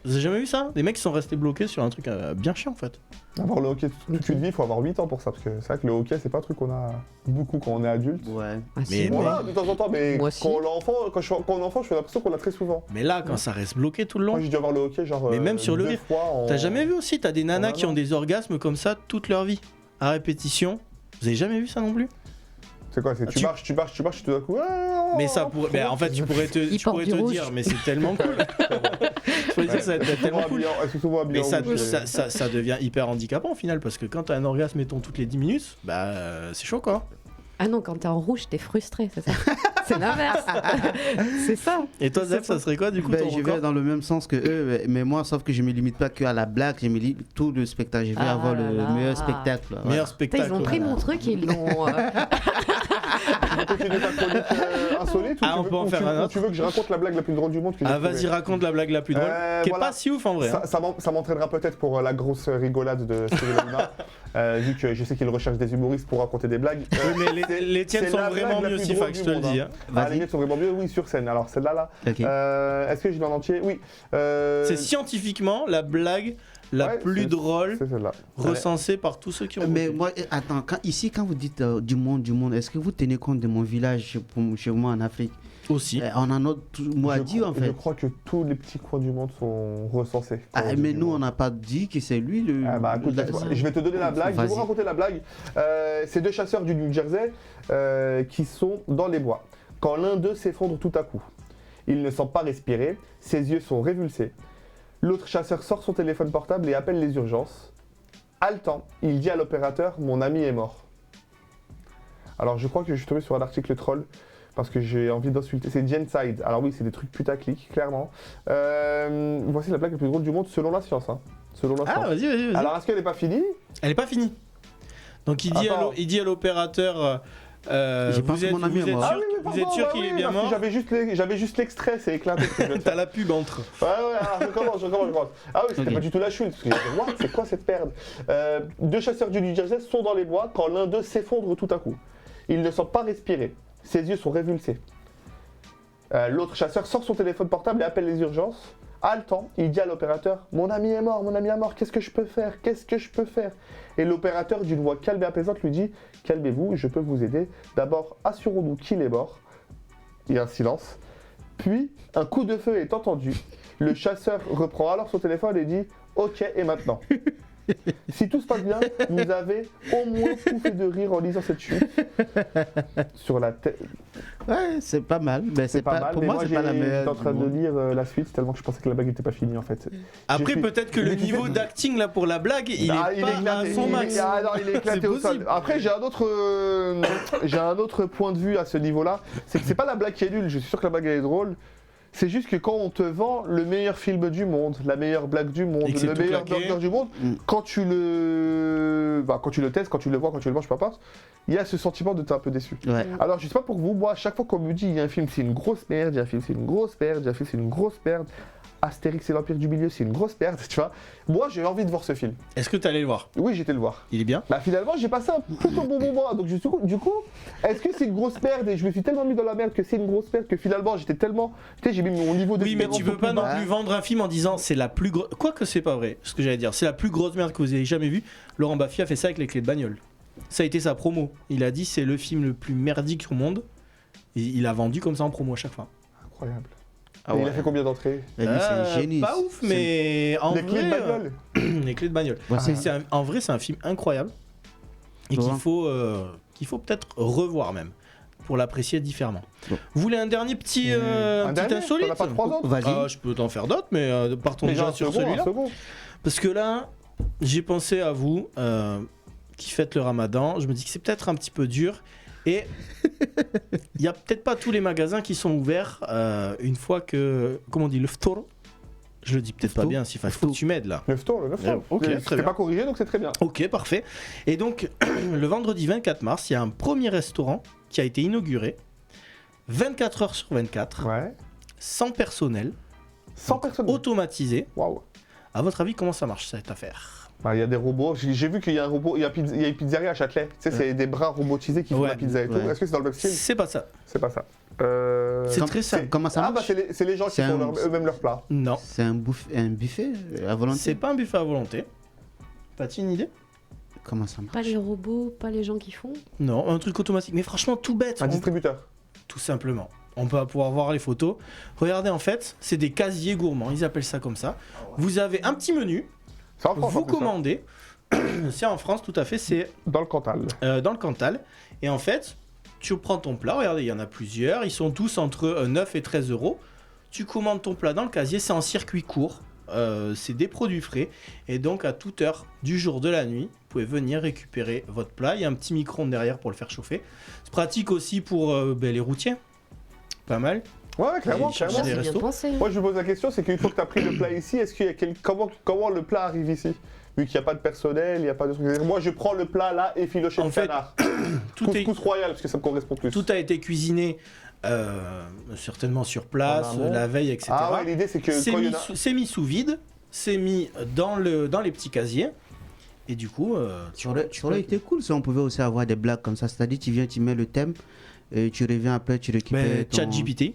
Vous avez jamais vu ça? Des mecs qui sont restés bloqués sur un truc bien chiant en fait. Avoir le hockey toute une vie, il faut avoir 8 ans pour ça. Parce que c'est vrai que le hockey, c'est pas un truc qu'on a beaucoup quand on est adulte. Ouais. Ah, si. Mais- Voilà, de temps en temps, mais Moi aussi. quand on est enfant, quand on est enfant, je fais l'impression qu'on l'a très souvent. Mais là, quand ça reste bloqué tout le long. Moi, j'ai dû avoir le hockey genre. Mais même sur le 2 rire. fois en- T'as jamais vu aussi? T'as des nanas Oh, qui ont non. des orgasmes comme ça toute leur vie, à répétition. Vous avez jamais vu ça non plus? C'est quoi? C'est Ah, tu marches, et tout d'un coup. Mais ça pourrait. Mais en fait, tu pourrais te porte du rouge. dire, mais c'est tellement cool. Je pourrais dire, ça va être tellement cool. Elles sont souvent habillées Mais en ça, rouge, ça devient hyper handicapant au final, parce que quand t'as un orgasme, mettons, toutes les 10 minutes, bah c'est chaud quoi. Ah non, quand t'es en rouge, t'es frustré, c'est ça. C'est l'inverse. C'est ça. Et toi, C'est Zef, ça ça. serait quoi du coup Ben, ton je vais record? dans le même sens que eux, mais moi, sauf que je me limite pas que à la blague, je me limite tout le spectacle. Je vais Ah avoir là le là. meilleur spectacle. Voilà. Meilleur Putain, spectacle. ils ont pris voilà. mon truc et ils l'ont. Tu veux continuer ta chronique insolite Ah, ou on peut en faire un ou autre. tu veux que je raconte la blague la plus drôle du monde que j'ai Ah, vas-y, trouvée raconte la blague la plus drôle. Qui est voilà. pas si ouf en vrai. hein. Ça m'entraînera peut-être pour la grosse rigolade de Cyril Hanouna, vu que je sais qu'il recherche des humoristes pour raconter des blagues. Oui, mais les tiennes c'est sont la vraiment blague la mieux plus aussi, drôle Fac, je du te le monde, dis. hein. hein. Ah, Vas-y. les miennes sont vraiment mieux, oui, sur scène. Alors celle-là, là. Ok. Est-ce que je l'ai en entier? Oui. C'est scientifiquement la blague la Ouais, plus c'est- drôle C'est celle-là. recensée par tous ceux qui ont Mais voté. moi, attends, quand vous dites du monde, est-ce que vous tenez compte de mon village chez moi en Afrique? Aussi. On en a tout mot à dire en Je fait. crois que tous les petits coins du monde sont recensés. Ah, Quand on mais dit nous, du on monde. n'a pas dit que c'est lui le. Ah bah écoute, je vais te donner la blague, je vais vous Vas-y. raconter la blague. C'est 2 chasseurs du New Jersey qui sont dans les bois. Quand l'un d'eux s'effondre tout à coup, il ne sent pas respirer, ses yeux sont révulsés. L'autre chasseur sort son téléphone portable et appelle les urgences. Haletant, il dit à l'opérateur « Mon ami est mort ». Alors je crois que je suis tombé sur un article troll parce que j'ai envie d'insulter. C'est Genside. Alors oui, c'est des trucs putaclic, clairement. Voici la blague la plus drôle du monde selon la science. Hein. Selon la Ah, science. vas-y. Alors est-ce qu'elle n'est pas finie? Elle est pas finie. Donc il dit, Attends. il dit à l'opérateur J'ai pas vous êtes, mon ami vous à êtes moi. sûr, oui, mais vous pardon, êtes sûr bah qu'il oui, est bien parce que mort? J'avais juste l'extrait, c'est éclaté. ce que je viens de T'as faire. la pub entre. Ouais, alors je commence. Ah oui, c'était Ok. pas du tout la chute. Parce que j'ai dit, What, c'est quoi cette perte? 2 chasseurs du New Jersey sont dans les bois quand l'un d'eux s'effondre tout à coup. Il ne sent pas respirer. Ses yeux sont révulsés. L'autre chasseur sort son téléphone portable et appelle les urgences. Haletant, il dit à l'opérateur « Mon ami est mort, qu'est-ce que je peux faire? Et l'opérateur, d'une voix calme et apaisante, lui dit « Calmez-vous, je peux vous aider. D'abord, assurons-nous qu'il est mort. » Il y a un silence. Puis, un coup de feu est entendu. Le chasseur reprend alors son téléphone et dit « Ok, et maintenant ?» Si tout se passe bien, vous avez au moins pouffé de rire en lisant cette chute sur la tête. Ouais, c'est pas mal. Mais C'est pas mal, pour mais moi, moi c'est pas la j'étais meilleure. en train du de monde. lire la suite tellement que je pensais que la blague n'était pas finie en fait. Après, J'ai fait- peut-être que le Mais tu niveau sais- d'acting là pour la blague, il Ah, est pas à éclaté, son max. Ah non, il est éclaté C'est au sol. possible. Après, j'ai un autre point de vue à ce niveau-là. C'est que c'est pas la blague qui est nulle. Je suis sûr que la blague elle est drôle. C'est juste que quand on te vend le meilleur film du monde, la meilleure blague du monde, Et que c'est le tout meilleur claqué. burger du monde, quand tu le testes, quand tu le vois, quand tu le manges, peu importe, il y a ce sentiment de t'es un peu déçu. Ouais. Alors, je sais pas pour vous, moi, à chaque fois qu'on me dit il y a un film, c'est une grosse merde, il y a un film, c'est une grosse merde, il y a un film, c'est une grosse merde, Astérix et l'Empire du Milieu, c'est une grosse merde, tu vois. Moi, j'ai envie de voir ce film. Est-ce que tu allé le voir? Oui, j'étais le voir. Il est bien? Bah, finalement, j'ai passé un plutôt bon moment. Donc, du coup, est-ce que c'est une grosse merde et je me suis tellement mis dans la merde que c'est une grosse merde que finalement, j'étais tellement. Tu sais, j'ai mis mon niveau de. Oui, mais tu peux pas non plus vendre un film en disant c'est la plus grosse. Quoique c'est pas vrai, ce que j'allais dire. C'est la plus grosse merde que vous ayez jamais vue. Laurent Baffy a fait ça avec Les Clés de bagnole. Ça a été sa promo. Il a dit c'est le film le plus merdique au monde. Et il a vendu comme ça en promo à chaque fois. Incroyable. Ah Et ouais. il a fait combien d'entrées? Mais lui, c'est un génie. Pas ouf, C'est- mais en Les vrai. clés de bagnole. Les Clés de bagnole. Ouais, c'est- En vrai, c'est un film incroyable. Et Bon. qu'il faut peut-être revoir même. Pour l'apprécier différemment. Bon. Vous voulez un dernier petit, Un petit dernier. insolite? T'en as pas 3 autres? Vas-y. Je peux t'en faire d'autres, mais partons Mais déjà genre, sur un second, celui-là. un second. Parce que là, j'ai pensé à vous qui faites le ramadan. Je me dis que c'est peut-être un petit peu dur. Et il n'y a peut-être pas tous les magasins qui sont ouverts une fois que. Comment on dit? Le ftour? Je le dis peut-être pas Ftour. bien, il faut que tu m'aides là. 9 tours, le 9 tours. Ok, très C'était bien. pas corrigé, donc c'est très bien. Ok, parfait. Et donc, le vendredi 24 mars, il y a un premier restaurant qui a été inauguré. 24 heures sur 24, Ouais. sans personnel, 100 personnes. automatisé. Waouh. À votre avis, comment ça marche cette affaire? Bah, il y a des robots. J'ai vu qu'il y a un robot. Il y a une pizzeria à Châtelet. Tu sais, c'est des bras robotisés qui font Ouais. la pizza et tout. Ouais. Est-ce que c'est dans le même style? C'est pas ça. C'est pas ça. C'est Com- très simple. Comment ça Ah, bah marche? c'est les gens qui C'est font un- eux-mêmes leur plat. Non, C'est un buffet à volonté. c'est pas un buffet à volonté. Pas-tu une idée? Comment ça marche? Pas les robots, pas les gens qui font. Non, un truc automatique. Mais franchement, tout bête. Un distributeur. Tout simplement. On peut pouvoir voir les photos. Regardez, en fait, c'est des casiers gourmands. Ils appellent ça comme ça. Vous avez un petit menu. C'est en France. Vous en plus, hein. commandez. C'est en France, tout à fait. C'est Dans le Cantal. dans le Cantal. Et en fait, tu prends ton plat. Regardez, il y en a plusieurs. Ils sont tous entre 9 et 13 euros. Tu commandes ton plat dans le casier. C'est en circuit court. C'est des produits frais. Et donc, à toute heure du jour, de la nuit, vous pouvez venir récupérer votre plat. Il y a un petit micro-ondes derrière pour le faire chauffer. C'est pratique aussi pour les routiers. Pas mal. Ouais, clairement, Et chercher clairement. des C'est bien restos. pensé. Moi, je me pose la question, c'est qu'une fois que tu as pris le plat ici, est-ce qu'il y a comment le plat arrive ici? Vu qu'il n'y a pas de personnel, il n'y a pas de trucs. Moi, je prends le plat là et filoché En de fait, canard. Tout est, Couscous royal, parce que ça me correspond plus. tout a été cuisiné certainement sur place, En amont. la veille, etc. Ah ouais, l'idée, c'est que C'est quand il y mis, en a... c'est mis sous vide, c'est mis dans les petits casiers. Et du coup, Ça aurait été cool si on pouvait aussi avoir des blagues comme ça. C'est-à-dire, tu viens, tu mets le thème et tu reviens après, tu récupères. ton... ChatGPT,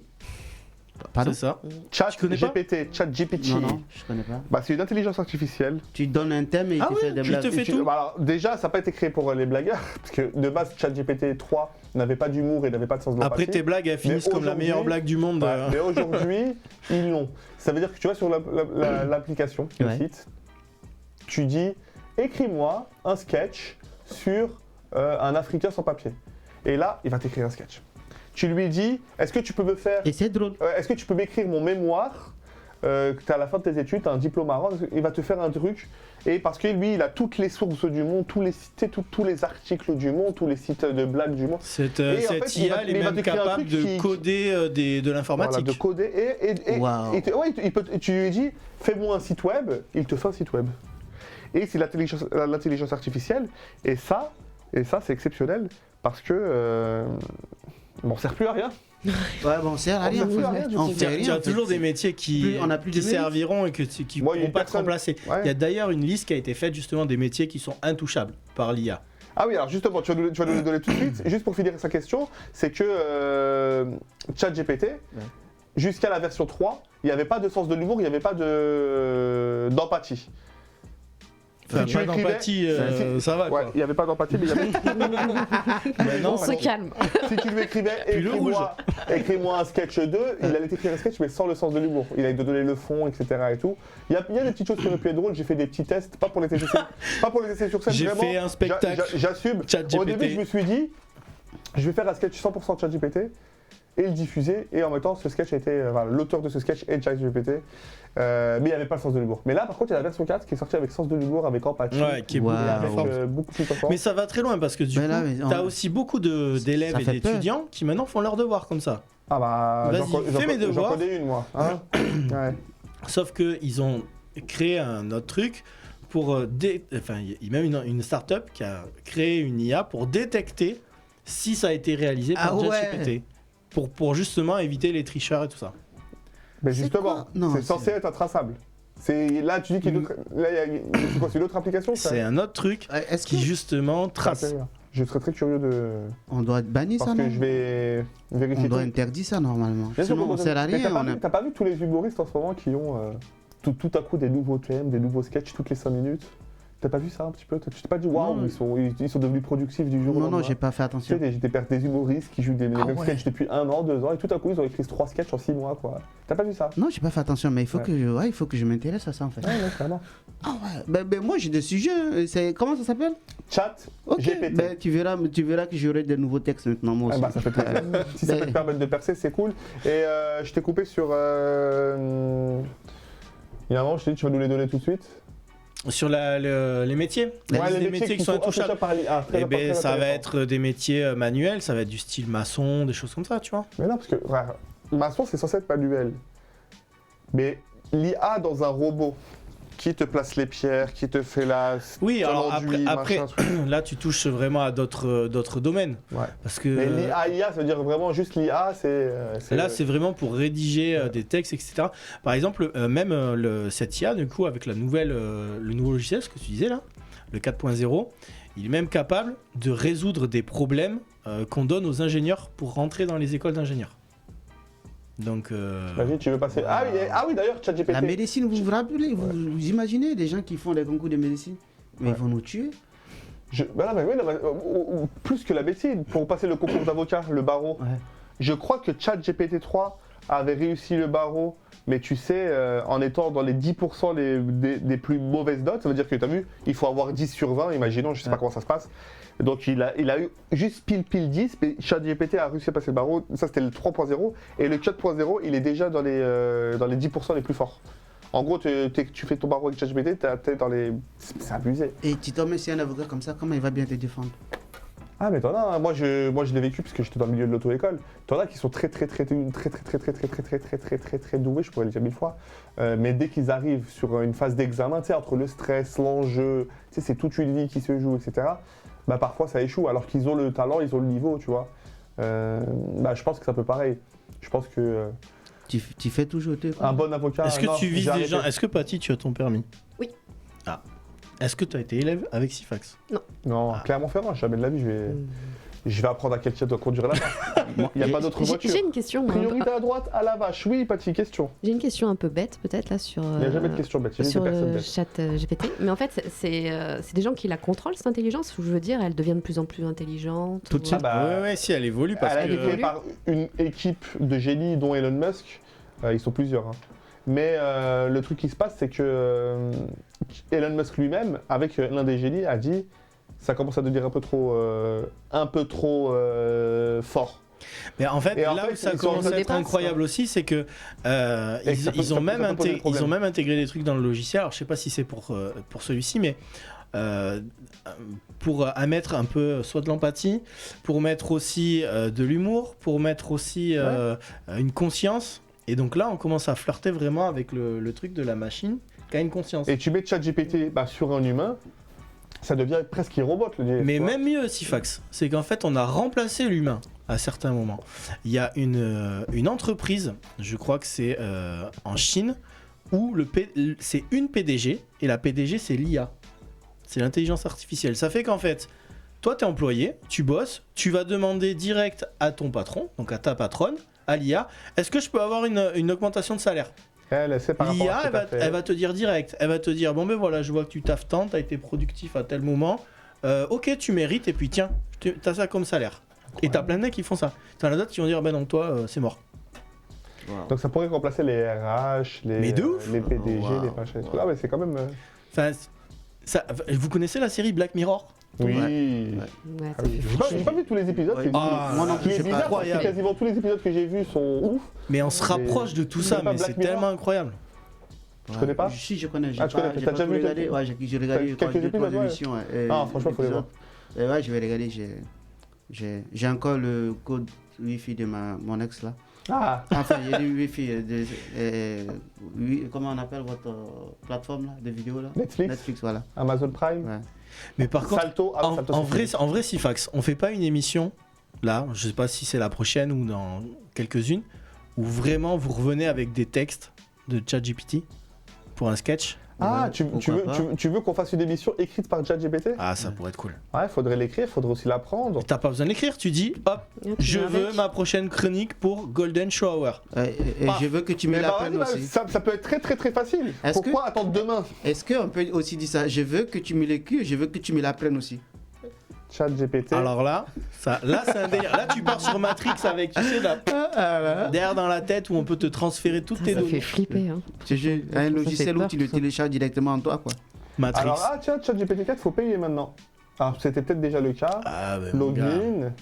Pardon? c'est ça. Chat Tu connais pas GPT, chat GPT. Non, non, je connais pas. Bah, c'est une intelligence artificielle. Tu donnes un thème et il Ah te ouais, fait des tu blagues. te fais tout. Bah, alors, déjà, ça n'a pas été créé pour les blagueurs, parce que de base, ChatGPT 3 n'avait pas d'humour et n'avait pas de sens de Après, l'empathie. tes blagues, elles finissent comme la aujourd'hui- meilleure blague du monde. Ouais, mais aujourd'hui, ils l'ont. Ça veut dire que tu vois sur l'application, le Ouais. site, tu dis écris-moi un sketch sur un Africain sans papier. Et là, il va t'écrire un sketch. Tu lui dis est-ce que tu peux me faire. Et c'est drôle. Est-ce que tu peux m'écrire mon mémoire que tu à la fin de tes études, tu as un diplôme à rendre, il va te faire un truc. Et parce que lui, il a toutes les sources du monde, tous les articles du monde, tous les sites de blagues du monde. Cette Et en cette fait, il IA, va- elle est il va même te créer un capable truc de qui- coder de Voilà, l'informatique. de coder et Waouh. ouais, tu lui dis fais-moi un site web, il te fait un site web. Et c'est l'intelligence artificielle et ça c'est exceptionnel parce que on sert plus à rien. Ouais, bon, c'est à rien. On fait rien, du On coup. fait Il y rien. a toujours des métiers qui on a plus de mérite. serviront et qui ne Moi, il y a pourront une pas te personne- remplacer. Ouais. Il y a d'ailleurs une liste qui a été faite justement des métiers qui sont intouchables par l'IA. Ah oui, alors justement, tu vas nous le donner tout de suite. Juste pour finir sa question, c'est que ChatGPT, jusqu'à la version 3, il n'y avait pas de sens de l'humour, il n'y avait pas d'empathie. Enfin, tu pas écrivais- d'empathie, ça va Ouais, quoi. il n'y avait pas d'empathie, mais il y avait. Mais non, On se calme. Si tu lui écrivais, Puis le écris-moi un sketch 2, il allait t'écrire un sketch, mais sans le sens de l'humour. Il allait te donner le fond, etc. et tout. Il y a des petites choses qui auraient pu être drôles. J'ai fait des petits tests, pas pour les tester, sur scène. J'ai vraiment. fait un spectacle. J'assume. ChatGPT. Au début, je me suis dit, je vais faire un sketch 100% ChatGPT et le diffuser. Et en même temps, ce sketch a été, l'auteur de ce sketch est ChatGPT. Mais il n'y avait pas le sens de l'humour. Mais là, par contre, il y a la version 4 qui est sortie avec sens de l'humour, avec empathie. Ouais, qui est Wow. Et beaucoup avec plus forte. beaucoup plus fort. Mais ça va très loin parce que du Mais coup, là, mais t'as on- aussi beaucoup d'élèves Ça et fait peur. d'étudiants qui maintenant font leurs devoirs comme ça. Ah bah, Vas-y, fais mes j'en devoirs. connais une, moi. Hein ouais. Sauf qu'ils ont créé un autre truc pour. Enfin, il y a même une start-up qui a créé une IA pour détecter si ça a été réalisé par Ah ouais. ChatGPT. Pour justement éviter les tricheurs et tout ça. Mais C'est justement, quoi Non, c'est censé être intraçable. Là, tu dis qu'il y a d'autres. Là, c'est quoi, c'est une autre application ça C'est un autre truc Est-ce qui justement trace. Je serais très curieux de. qu'on doit bannir ça, Parce que non? je vais vérifier. On doit tout. interdire ça normalement. Bien sûr Sinon, qu'on on doit- sert à Mais rien. t'as pas vu tous les humoristes en ce moment qui ont tout à coup des nouveaux thèmes, des nouveaux sketchs toutes les 5 minutes? T'as pas vu ça un petit peu? Tu t'es pas dit waouh, Non. ils sont devenus productifs du jour au Non, lendemain? non, j'ai pas fait Tu sais, attention. des humoristes qui jouent les mêmes ouais. sketchs depuis 1 an, 2 ans, et tout à coup ils ont écrit 3 sketchs en 6 mois, quoi. T'as pas vu ça? Non, j'ai pas fait attention, mais il faut Ouais. il faut que je m'intéresse à ça en fait. Ouais, clairement. Ah ouais. Ben, moi j'ai des sujets. Comment ça s'appelle? Chat, Ok. GPT. Ben, tu verras que j'aurai des nouveaux textes maintenant moi Ah aussi. bah, ça fait plaisir. Si ça peut te permettre de percer, c'est cool. Et je t'ai coupé sur. Il y a un moment, je t'ai dit, tu vas nous les donner tout de suite. Sur les métiers. La liste des métiers qui sont intouchables. par l'IA. Eh ben, ça va être des métiers manuels, ça va être du style maçon, des choses comme ça, tu vois. Mais non, parce que maçon, c'est censé être manuel. Mais l'IA dans un robot qui te place les pierres, qui te fait la. Oui, ton alors enduit, après machin, truc. là, tu touches vraiment à d'autres domaines. Ouais. Parce que Mais l'IA, ça veut dire vraiment juste l'IA, là, c'est vraiment pour rédiger des textes, etc. Par exemple, même cette IA, du coup, avec le nouveau logiciel, ce que tu disais là, le 4.0, il est même capable de résoudre des problèmes qu'on donne aux ingénieurs pour rentrer dans les écoles d'ingénieurs. Donc, Imagine, tu veux passer. Ah oui, d'ailleurs, ChatGPT. La médecine, vous vous rappelez, vous imaginez des gens qui font des concours de médecine, mais Ouais. ils vont nous tuer. Plus que la médecine, pour passer le concours d'avocat, le barreau, Ouais. je crois que ChatGPT 3 avait réussi le barreau, mais tu sais, en étant dans les 10% des plus mauvaises notes, ça veut dire que tu as vu, il faut avoir 10 sur 20, imaginons, je sais pas comment ça se passe. Donc il a eu juste pile 10, mais ChatGPT a réussi à passer le barreau, ça c'était le 3.0, et le 4.0, il est déjà dans les 10% les plus forts. En gros, tu fais ton barreau avec ChatGPT, t'es dans les... C'est abusé. Et tu tombes sur un avocat comme ça, comment il va bien te défendre? Ah mais t'en as, hein. Moi je l'ai vécu parce que j'étais dans le milieu de l'auto-école. T'en as qui sont très doués, je pourrais le dire 1000 fois. Mais dès qu'ils arrivent sur une phase d'examen, tu sais, entre le stress, l'enjeu, tu sais, c'est toute une vie qui se joue, etc. Bah parfois ça échoue, alors qu'ils ont le talent, ils ont le niveau, tu vois. Bah je pense que c'est un peu pareil. Je pense que Tu fais toujours tes un bon avocat... est-ce que non, tu vises j'ai des gens? arrêté. Est-ce que Patty, tu as ton permis? Oui. Ah. Est-ce que tu as été élève avec Sifax? Non, Clermont-Ferrand, jamais de la vie, je vais apprendre à quelqu'un de conduire là-bas. Il n'y a pas d'autre voiture. J'ai une question. moi, Priorité à droite, à la vache. Oui, Patty, question. J'ai une question un peu bête peut-être là sur. Il n'y a jamais de question bête, il y a juste Sur des personnes le bêtes. chat GPT. Mais en fait, c'est des gens qui la contrôlent cette intelligence, ou je veux dire, elle devient de plus en plus intelligente. Tout de ou- suite. Ah bah, ouais, si elle évolue parce Elle a que. été créée par une équipe de génies, dont Elon Musk. Ils sont plusieurs. Hein. Mais le truc qui se passe, c'est que Elon Musk lui-même, avec l'un des génies, a dit ça commence à devenir un peu trop fort. Mais en fait, Et en là fait, où ça ils sont en commence train à de être dépasser, incroyable aussi, c'est que Et ça peut- ils ça ont peut- même ça peut poser des ils ont problèmes. même intégré des trucs dans le logiciel. Alors je sais pas si c'est pour celui-ci, mais pour mettre un peu soit de l'empathie, pour mettre aussi de l'humour, pour mettre aussi une conscience. Et donc là, on commence à flirter vraiment avec le truc de la machine qui a une conscience. Et tu mets ChatGPT sur un humain, ça devient presque un robot. Mais même mieux, Sifax, c'est qu'en fait, on a remplacé l'humain à certains moments. Il y a une entreprise, je crois que c'est en Chine, où c'est une PDG, et la PDG, c'est l'IA. C'est l'intelligence artificielle. Ça fait qu'en fait, toi, tu es employé, tu bosses, tu vas demander direct à ton patron, donc à ta patronne, à l'IA, est-ce que je peux avoir une augmentation de salaire ? C'est par rapport à L'IA, ce que t'as fait. elle va te dire direct. Elle va te dire, bon ben voilà, je vois que tu taffes tant, t'as été productif à tel moment. Ok, tu mérites, et puis tiens, t'as ça comme salaire. Et t'as plein de mecs qui font ça. T'en as d'autres qui vont dire, ben non, toi, c'est mort. Donc ça pourrait remplacer les RH, Mais de ouf. les PDG, Wow. les machins. Ah mais c'est quand même... Enfin, vous connaissez la série Black Mirror? Oui. Ouais. Ouais, Ah ça oui. fait J'ai pas vu tous les épisodes. Ouais. c'est Ah, moi non qui plus, est j'ai bizarre pas. parce que Incroyable. quasiment tous les épisodes que j'ai vus sont ouf. Mais on se rapproche de tout Tu ça, connais pas mais Black c'est Mirror tellement incroyable. Tu connais pas? Si, je connais. Ah, tu connais, j'ai t'as déjà tout vu regardé. quelques- Ouais, j'ai regardé quelques deux, trois épisodes, ouais. émissions. Ah, franchement, faut les voir. Ouais, je vais regarder. J'ai encore le code Wi-Fi de mon ex là. Ah, Enfin, il y a du Wi-Fi. Comment on appelle votre plateforme là, de vidéos là? Netflix, voilà. Amazon Prime, Ouais. Mais par contre, Salto. Ah, Salto, en c'est vrai, Sifax, on fait pas une émission, là, je sais pas si c'est la prochaine ou dans quelques-unes, où vraiment vous revenez avec des textes de ChatGPT pour un sketch. Ah, Ouais, tu pourquoi veux, pas. tu veux qu'on fasse une émission écrite par ChatGPT? Ah, ça pourrait être cool. Ouais, faudrait l'écrire, faudrait aussi l'apprendre. T'as pas besoin d'écrire, tu dis, hop, je veux ma prochaine chronique pour Golden Shower. Et Paf. je veux que tu me Mais bah, l'apprennes vas-y, aussi. ça peut être très très très facile. Est-ce Pourquoi attendre demain? Est-ce qu'on peut aussi dire ça? Je veux que tu me l'écrives, je veux que tu me l'apprennes aussi. ChatGPT. Alors là, là c'est un délire. Là, tu pars sur Matrix avec, tu sais, derrière dans la tête où on peut te transférer toutes tes Ça fait données. flipper. Hein. C'est un logiciel peur, où tu le ça. télécharges directement en toi, quoi. Matrix. Alors, ah tiens, ChatGPT 4, faut payer maintenant. Alors, c'était peut-être déjà le cas. Ah, ben, mon gars. Login.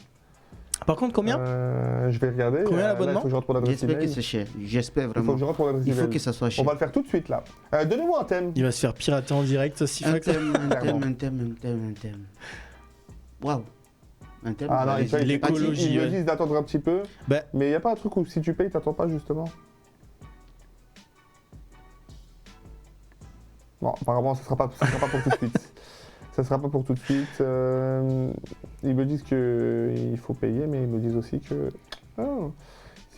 Par contre, combien Je vais regarder. Combien Là, l'abonnement il faut que je rentre mon adresse J'espère que email. c'est cher. J'espère Il faut vraiment. que je rentre mon adresse Il faut email. que ça soit On cher. va le faire tout de suite là. Donnez-moi un thème. Il va se faire pirater en direct, Un Sifax. thème, un Clairement. thème. Waouh. Un thème. Ah non, allez-y. tu vois, l'écologie, ils me ouais. disent d'attendre un petit peu. Ben- Mais il n'y a pas un truc où si tu payes, t'attends pas justement. Bon, apparemment, ça sera pas pour tout de suite. Ça sera pas pour tout de suite. Ils me disent qu'il faut payer, mais ils me disent aussi que. Oh,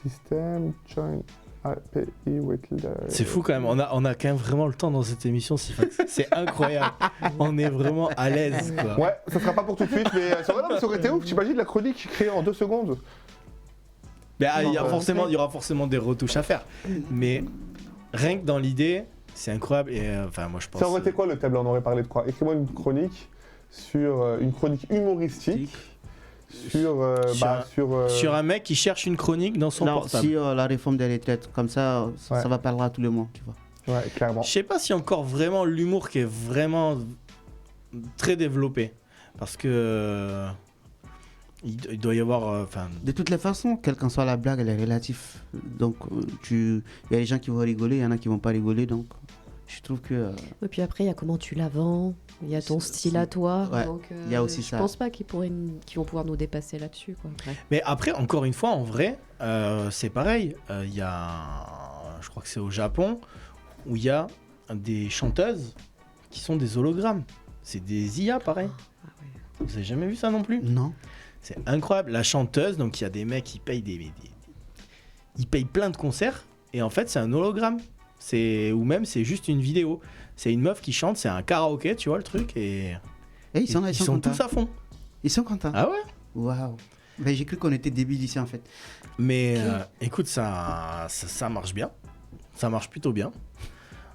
système, join, API with the- C'est fou quand même, on a quand même vraiment le temps dans cette émission, Sifax. C'est incroyable. On est vraiment à l'aise, quoi. Ouais, ça sera pas pour tout de suite, mais ça aurait été ouf. T'imagines la chronique créée en 2 secondes? Mais il y Non, aura forcément des retouches à faire. Mais rien que dans l'idée, c'est incroyable. Et enfin, moi je pense. Ça aurait été quoi le thème là? On aurait parlé de quoi? Écris-moi une chronique sur une chronique humoristique Sur un mec qui cherche une chronique dans son Alors, portable. sur la réforme des retraites, comme ça, Ouais. ça va parler à tout le monde, tu vois. Ouais, clairement. Je sais pas si encore vraiment l'humour qui est vraiment très développé. Parce que. Il doit y avoir. Enfin. De toutes les façons, quelle qu'en soit la blague, elle est relative. Donc, il y a des gens qui vont rigoler, il y en a qui vont pas rigoler. Donc, je trouve que. Et puis après, il y a comment tu la vends, il y a ton style à toi. Ouais, Donc, il y a aussi je ça. pense pas qu'ils vont pouvoir nous dépasser là-dessus. Quoi, après. Mais après, encore une fois, en vrai, c'est pareil. Il y a. Je crois que c'est au Japon où il y a des chanteuses qui sont des hologrammes. C'est des IA, pareil. Ah ouais. Vous avez jamais vu ça non plus? Non. C'est incroyable. La chanteuse, donc il y a des mecs qui payent ils payent plein de concerts et en fait c'est un hologramme. Ou même c'est juste une vidéo. C'est une meuf qui chante, c'est un karaoké, tu vois le truc et Et ils sont là, ils sont contents. tous à fond. Ils sont contents. Ah ouais. Waouh. Ben, j'ai cru qu'on était débiles ici en fait. Mais écoute, ça marche bien. Ça marche plutôt bien.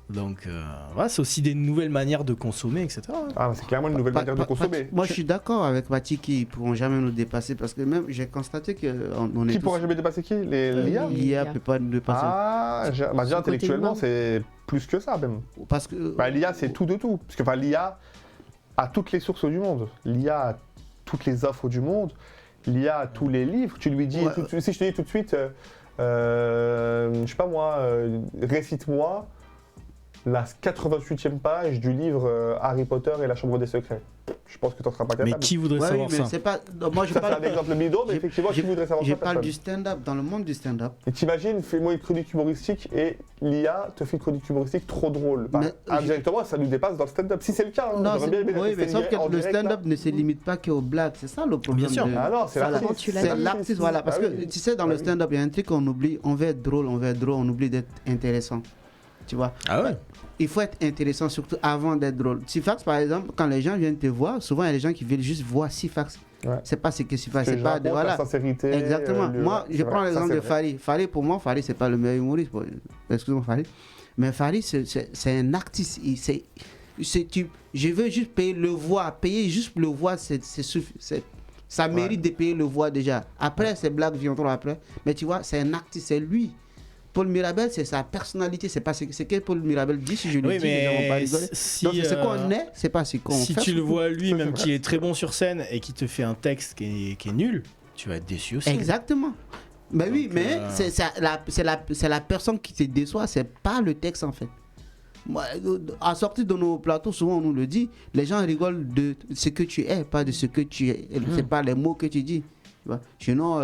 Donc voilà, c'est aussi des nouvelles manières de consommer, etc. Ah, c'est clairement une nouvelle manière de consommer. Moi, je suis d'accord avec Mati qui ne pourront jamais nous dépasser parce que même j'ai constaté qu'on est. Qui tous- pourra jamais dépasser qui? L'IA? L'IA peut pas nous dépasser. Ah, déjà côté intellectuellement, humain. c'est plus que ça même. Parce que. L'IA, c'est tout de tout. Parce que l'IA a toutes les sources du monde. L'IA a toutes les offres du monde. L'IA a tous les livres. Tu lui dis, Ouais. si je te dis tout de suite, je sais pas moi, récite-moi la 88e page du livre Harry Potter et la Chambre des Secrets. Je pense que tu n'en seras pas capable. Mais qui voudrait Ouais, oui, savoir mais ça? c'est pas. Non, moi, je Ça, c'est parle. un exemple bidon, mais J'ai- effectivement, qui voudrait savoir Je ça? parle Personne. du stand-up, dans le monde du stand-up. Et t'imagines, fais-moi une chronique humoristique et l'IA te fait une chronique humoristique trop drôle. Mais- Directement, ça nous dépasse dans le stand-up. Si c'est le cas, hein, Non, j'aurais bien aimé oui, la mais tester sauf que en le direct, là. stand-up ne se limite pas qu'aux blagues, c'est ça le problème. Bien sûr. Ah non, c'est Voilà. l'artiste. Tu l'as C'est dit. l'artiste, voilà. Parce Ah que oui. tu sais, dans Ah le oui. stand-up, il y a un truc qu'on oublie. On veut être drôle, on oublie d'être intéressant. tu vois. Ah ouais. Il faut être intéressant surtout avant d'être drôle. Sifax, par exemple, quand les gens viennent te voir, souvent il y a des gens qui veulent juste voir Sifax. Ouais. C'est pas ce que Sifax, c'est Je pas de raconte la voilà. sincérité. Exactement. Moi, je prends l'exemple de Fari. Fari, pour moi, Fari, c'est pas le meilleur humoriste. Excuse-moi, Fari. Mais Fari, c'est un artiste. Je veux juste payer le voix. Payer juste le voix, ça mérite de payer le voix déjà. Après, ces blagues viendront après. Mais tu vois, c'est un artiste, c'est lui. Paul Mirabel, c'est sa personnalité, c'est pas ce que Paul Mirabel dit. Si je le dis, les gens vont pas rigoler. Donc c'est ce qu'on est, c'est pas ce qu'on fait. Si tu le vois lui, même qu'il est très bon sur scène et qu'il te fait un texte qui est nul, tu vas être déçu aussi. Exactement. Mais Donc, oui, mais c'est la personne qui te déçoit, c'est pas le texte en fait. Moi, à sortir de nos plateaux, souvent on nous le dit, les gens rigolent de ce que tu es, pas de ce que tu es. C'est pas les mots que tu dis. Tu vois. Sinon,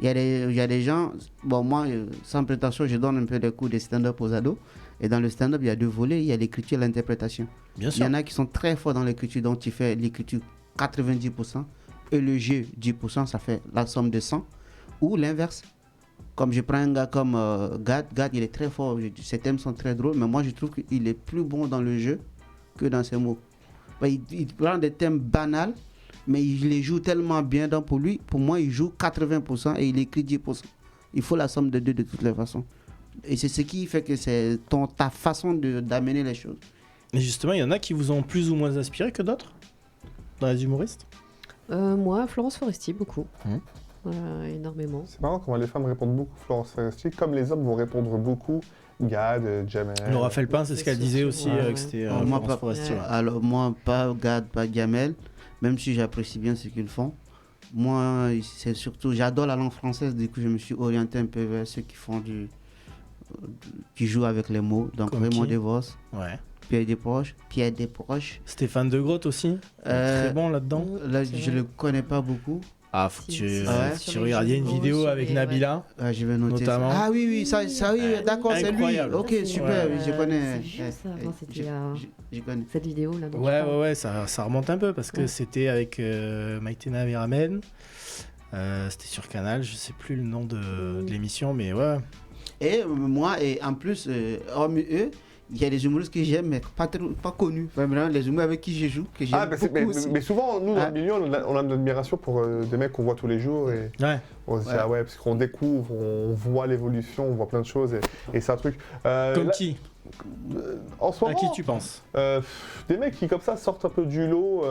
il y a des gens, bon moi, sans prétention, je donne un peu des cours de stand-up aux ados. Et dans le stand-up, il y a deux volets, il y a l'écriture et l'interprétation. Bien Il sûr. y en a qui sont très forts dans l'écriture, donc tu fais l'écriture 90% et le jeu 10%, ça fait la somme de 100. Ou l'inverse. Comme je prends un gars comme Gad, il est très fort, ses thèmes sont très drôles, mais moi je trouve qu'il est plus bon dans le jeu que dans ses mots. Il prend des thèmes banals, mais il les joue tellement bien, donc pour moi, il joue 80% et il écrit 10%. Il faut la somme de deux de toutes les façons. Et c'est ce qui fait que c'est ta façon d'amener les choses. Et justement, il y en a qui vous ont plus ou moins inspiré que d'autres dans les humoristes. Moi, Florence Foresti, beaucoup. Mmh. Énormément. C'est marrant comment les femmes répondent beaucoup Florence Foresti, comme les hommes vont répondre beaucoup Gad, Jamel. Laura Felpin, c'est ce qu'elle disait aussi, Ouais, que c'était moi, Florence pas, Foresti. Ouais. alors moi, pas Gad, pas Gamel, même si j'apprécie bien ce qu'ils font. Moi, c'est surtout, j'adore la langue française, du coup je me suis orienté un peu vers ceux qui font qui jouent avec les mots. Donc Comme Raymond qui DeVos, Ouais. Pierre Desproges. Stéphane De Groot aussi, très bon là-dedans. Là, C'est je vrai. le connais pas beaucoup. Ah, faut que Si, tu, si, tu sur les regardes, il y a une jeux de mots, vidéo sur avec les- Nabila. Je vais noter Notamment. ça. Ah oui, ça oui, d'accord, c'est lui. Incroyable. Ok, Ça, c'est- super, oui, je connais. C'est vieux, ça. Enfin, c'était Je connais. cette vidéo là. dont Ouais, tu parles. ouais, ça remonte un peu parce que Ouais. c'était avec Maïtena Miramen. C'était sur Canal, je sais plus le nom de l'émission, mais ouais. Et moi, et en plus, hormis eux, il y a des humoristes que j'aime, mais pas connus. Vraiment, les humoristes avec qui je joue, que j'aime beaucoup aussi. Mais souvent, nous, dans le milieu, on a de l'admiration pour des mecs qu'on voit tous les jours. Et Ouais. on se dit, Ouais. ah ouais, parce qu'on découvre, on voit l'évolution, on voit plein de choses. Et c'est un truc. Comme Là, qui en ce À moment, qui tu penses des mecs qui, comme ça, sortent un peu du lot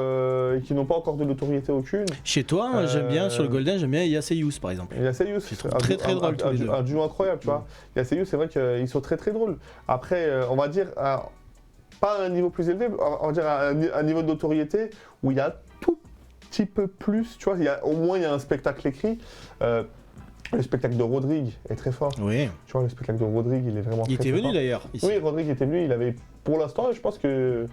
et qui n'ont pas encore de notoriété aucune. Chez toi, j'aime bien, sur le Golden, j'aime bien Yasseyous par exemple. Il y a Seiyus, Je les trouve très, très drôles, tous les deux. un duo incroyable, tu vois. Il y a Seiyus, c'est vrai qu'ils sont très très drôles. Après, on va dire, pas à un niveau plus élevé, on va dire à un niveau de notoriété où il y a un tout petit peu plus, tu vois, au moins il y a un spectacle écrit. Le spectacle de Rodrigue est très fort. Oui. Tu vois, le spectacle de Rodrigue, il est vraiment Il très, était très venu fort. d'ailleurs ici. Oui, Rodrigue était venu, il avait, pour l'instant, je pense que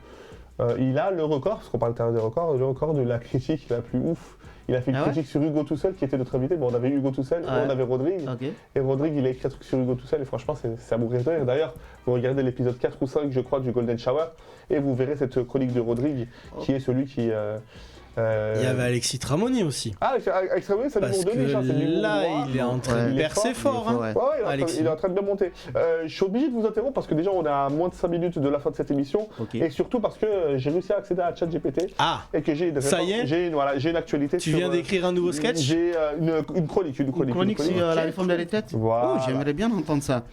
il a le record, parce qu'on parle tout à l'heure des records, le record de la critique la plus ouf. Il a fait une Ah ouais critique sur Hugo Toussel, qui était notre invité. Bon, on avait Hugo Toussel, Ah ouais. on avait Rodrigue. Ok. Et Rodrigue, il a écrit un truc sur Hugo Toussel, et franchement, c'est à mourir de rire. D'ailleurs, vous regardez l'épisode 4 ou 5, je crois, du Golden Shower, et vous verrez cette chronique de Rodrigue, qui est celui qui... Il y avait Alexis Tramoni aussi. Ah, avec ça, c'est Parce l'humour de niche, hein, c'est que l'humour là, noir. il est en train Ouais. de Il est percer fort, fort. Hein. Ouais. Ouais, Alexis. il est en train de bien monter. Je suis obligé de vous interrompre parce que déjà on est à moins de 5 minutes de la fin de cette émission Ok. et surtout parce que j'ai réussi à accéder à ChatGPT Ah, et que j'ai Ça y est j'ai une actualité. tu sur, viens d'écrire un nouveau sketch J'ai une chronique. Une chronique sur la réforme des retraites. Voilà. Oh, j'aimerais bien entendre ça.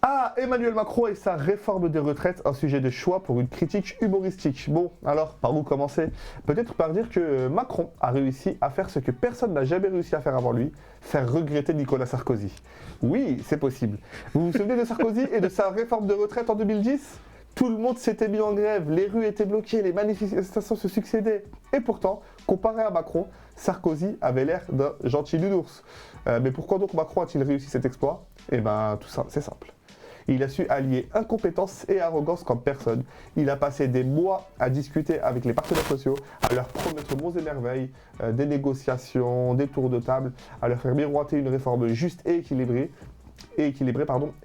Ah, Emmanuel Macron et sa réforme des retraites, un sujet de choix pour une critique humoristique. Bon, alors, par où commencer? Peut-être par dire que Macron a réussi à faire ce que personne n'a jamais réussi à faire avant lui, faire regretter Nicolas Sarkozy. Oui, c'est possible. Vous vous souvenez de Sarkozy et de sa réforme de retraite en 2010? Tout le monde s'était mis en grève, les rues étaient bloquées, les manifestations se succédaient. Et pourtant, comparé à Macron, Sarkozy avait l'air d'un gentil nounours. Mais pourquoi donc Macron a-t-il réussi cet exploit? Eh ben, tout ça, c'est simple. Il a su allier incompétence et arrogance comme personne. Il a passé des mois à discuter avec les partenaires sociaux, à leur promettre monts et merveilles, des négociations, des tours de table, à leur faire miroiter une réforme juste et équilibrée. Et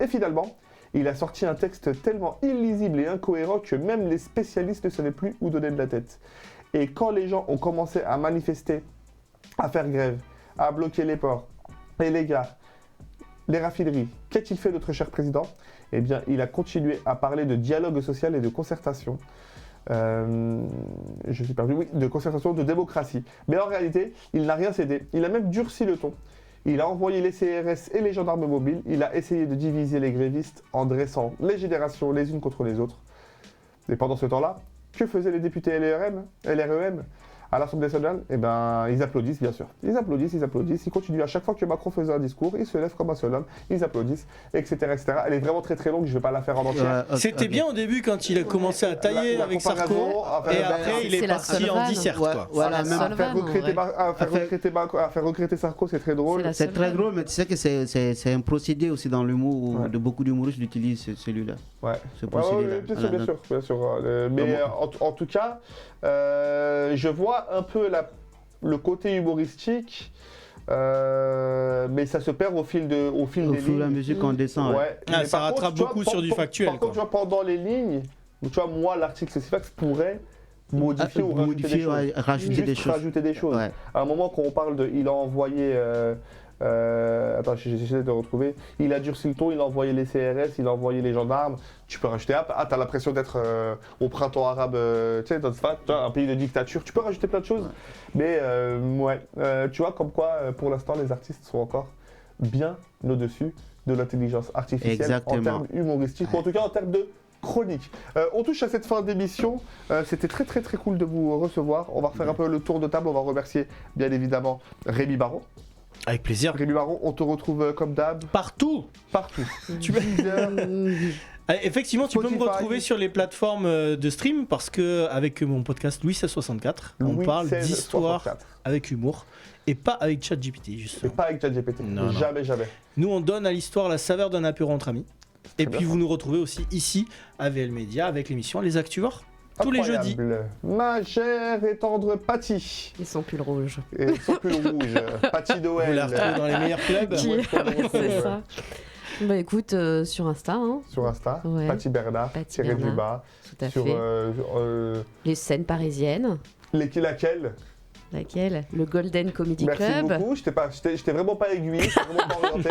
finalement, il a sorti un texte tellement illisible et incohérent que même les spécialistes ne savaient plus où donner de la tête. Et quand les gens ont commencé à manifester, à faire grève, à bloquer les ports et les gares, les raffineries. Qu'a-t-il fait notre cher président? Eh bien, il a continué à parler de dialogue social et de concertation. Je suis perdu, oui, de concertation, de démocratie. Mais en réalité, il n'a rien cédé. Il a même durci le ton. Il a envoyé les CRS et les gendarmes mobiles. Il a essayé de diviser les grévistes en dressant les générations les unes contre les autres. Et pendant ce temps-là, que faisaient les députés LREM à l'Assemblée nationale? Eh bien, ils applaudissent, bien sûr. Ils applaudissent. Ils continuent. À chaque fois que Macron faisait un discours, ils se lèvent comme un seul homme, ils applaudissent, etc., etc. Elle est vraiment très très longue, je ne vais pas la faire en entière. C'était bien au début quand il a commencé à tailler avec Sarko, et après il est parti en dissert. Voilà, même À faire recruter Sarko, c'est très drôle. C'est très drôle, mais tu sais que c'est un procédé aussi dans l'humour où de beaucoup d'humoristes l'utilisent, celui-là. Ouais. Ce procédé-là. Bien sûr. Mais en tout cas, je vois un peu le côté humoristique, mais ça se perd au fil des lignes. La musique en descend. Ouais. Ah, ça rattrape beaucoup sur du factuel. Par contre, tu vois, pendant les lignes, tu vois, moi, l'article Sifax pourrait modifier ou rajouter des choses. Ouais. À un moment, quand on parle de... Il a envoyé... attends, j'essaie de retrouver. Il a durci le ton, il a envoyé les CRS, il a envoyé les gendarmes. Tu peux rajouter, t'as l'impression d'être au printemps arabe, tu sais, un pays de dictature. Tu peux rajouter plein de choses. Mais tu vois, comme quoi, pour l'instant, les artistes sont encore bien au-dessus de l'intelligence artificielle en termes humoristiques, ou en tout cas en termes de chronique. On touche à cette fin d'émission. C'était très très très cool de vous recevoir. On va refaire un peu le tour de table. On va remercier bien évidemment Rémi Baron. Avec plaisir. Rémi Baron, on te retrouve comme d'hab. Partout. Effectivement, tu peux me retrouver sur les plateformes de stream parce que avec mon podcast Louis 1664, on parle d'histoire avec humour et pas avec ChatGPT justement. Et pas avec ChatGPT. Jamais. Nous, on donne à l'histoire la saveur d'un apéro entre amis. Et puis vous nous retrouvez aussi ici à VL Media avec l'émission Les Actueurs. Tous les jeudis. Ma chère et tendre Patty. Et son pull rouge. Et son pull rouge. Patty Doel. Vous la retrouvez dans les meilleurs clubs. C'est ça. Bah écoute, sur Insta. Hein. Sur Insta. Ouais. Patty Bernard. Tiré du bas. Tout à sur, fait. Les scènes parisiennes. Laquelle? Le Golden Comedy Merci Club. Merci beaucoup. Je t'ai vraiment pas aiguillé. Je t'ai vraiment pas orienté.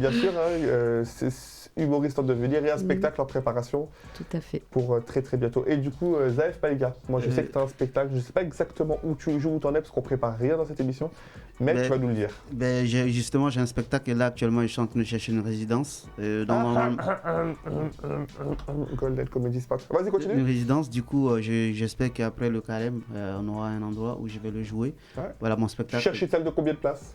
Bien sûr, c'est humoriste en devenir et un spectacle en préparation. Tout à fait. Pour très très bientôt. Et du coup, Zaef Païga, moi je sais que tu as un spectacle, je sais pas exactement où tu joues, où tu en es, parce qu'on prépare rien dans cette émission, mais tu vas nous le dire. Justement, j'ai un spectacle et là actuellement, je suis en train de chercher une résidence. Golden Comedy Spot. Vas-y, continue. Une résidence, du coup, j'espère qu'après le carême, on aura un endroit où je vais le jouer. Ouais. Voilà mon spectacle. Tu cherches une salle de combien de places?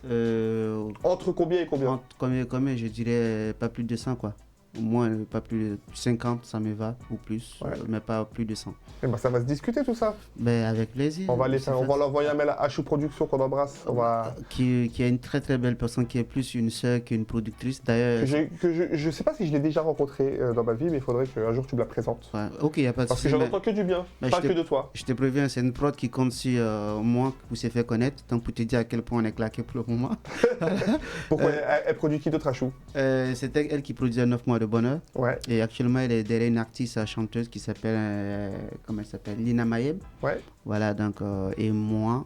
Entre combien et combien? Combien, je dirais pas plus de 100 quoi. Au moins pas plus de 50, ça me va, ou plus, mais pas plus de 100. Et ça va se discuter tout ça. Avec plaisir. On va l'envoyer un mail à Achou Production qu'on embrasse. Qui est une très très belle personne, qui est plus une sœur qu'une productrice d'ailleurs. Je sais pas si je l'ai déjà rencontré dans ma vie, mais il faudrait qu'un jour tu me la présentes. Ouais. Ok, y a pas de souci. Parce que j'en entends que du bien, pas que de toi. Je te préviens, c'est une prod qui compte sur moi pour se faire connaître, donc pour te dire à quel point on est claqué pour le moment. Pourquoi elle produit qui d'autre, Achou? C'était elle qui produisait 9 mois de bonheur. Ouais. Et actuellement, elle est derrière une artiste chanteuse qui s'appelle, comment elle s'appelle, Lina Mayeb. Ouais. Voilà, donc, et moi,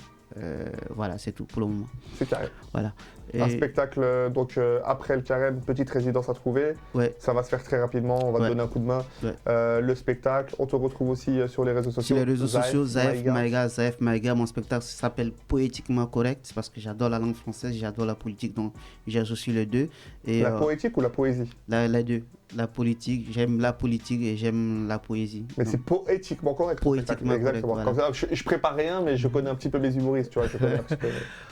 voilà, c'est tout pour le moment. C'est carré. Voilà. Un spectacle, donc après le carême, petite résidence à trouver. Ouais. Ça va se faire très rapidement, on va te donner un coup de main. Ouais. Le spectacle, on te retrouve aussi sur les réseaux sociaux. Sur les réseaux sociaux, Zaef Maïga. Mon spectacle s'appelle Poétiquement Correct, c'est parce que j'adore la langue française, j'adore la politique, donc j'associe les deux. Et, la poétique ou la poésie? Les deux. La politique, j'aime la politique et j'aime la poésie. Mais donc, c'est poétiquement correct. Poétiquement correct. Exactement. Voilà. Je prépare rien, mais je connais un petit peu mes humoristes, tu vois. Je connais un petit peu.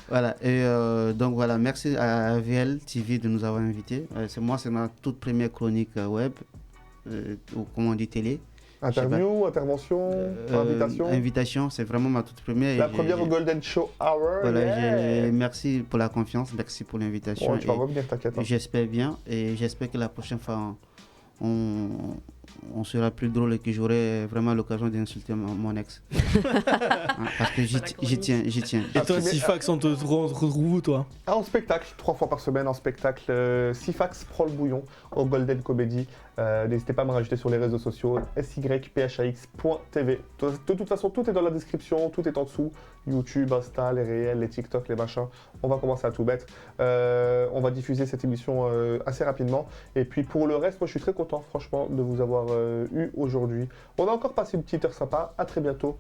Voilà. Et donc voilà, merci à VL TV de nous avoir invités. C'est ma toute première chronique web, ou comment on dit télé. Interview, intervention, invitation. Invitation, c'est vraiment ma toute première. La première au Golden Show Hour. Voilà, merci pour la confiance, merci pour l'invitation. Ouais, tu vas revenir, t'inquiète. J'espère bien et j'espère que la prochaine fois, on sera plus drôle et que j'aurai vraiment l'occasion d'insulter mon ex. Parce que j'y tiens. Et toi, Sifax, on te retrouve où, toi? En spectacle, 3 fois par semaine en spectacle. Sifax prend le bouillon au Golden Comedy. N'hésitez pas à me rajouter sur les réseaux sociaux, syphax.tv. De toute façon, tout est dans la description, tout est en dessous. YouTube, Insta, les réels, les TikTok, les machins. On va commencer à tout mettre. On va diffuser cette émission assez rapidement. Et puis pour le reste, moi je suis très content franchement de vous avoir eu aujourd'hui. On a encore passé une petite heure sympa. À très bientôt.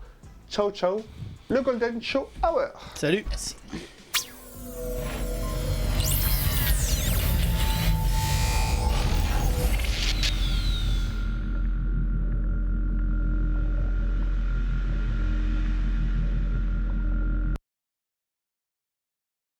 Ciao ciao. Le Golden Show Hour. Salut. Merci.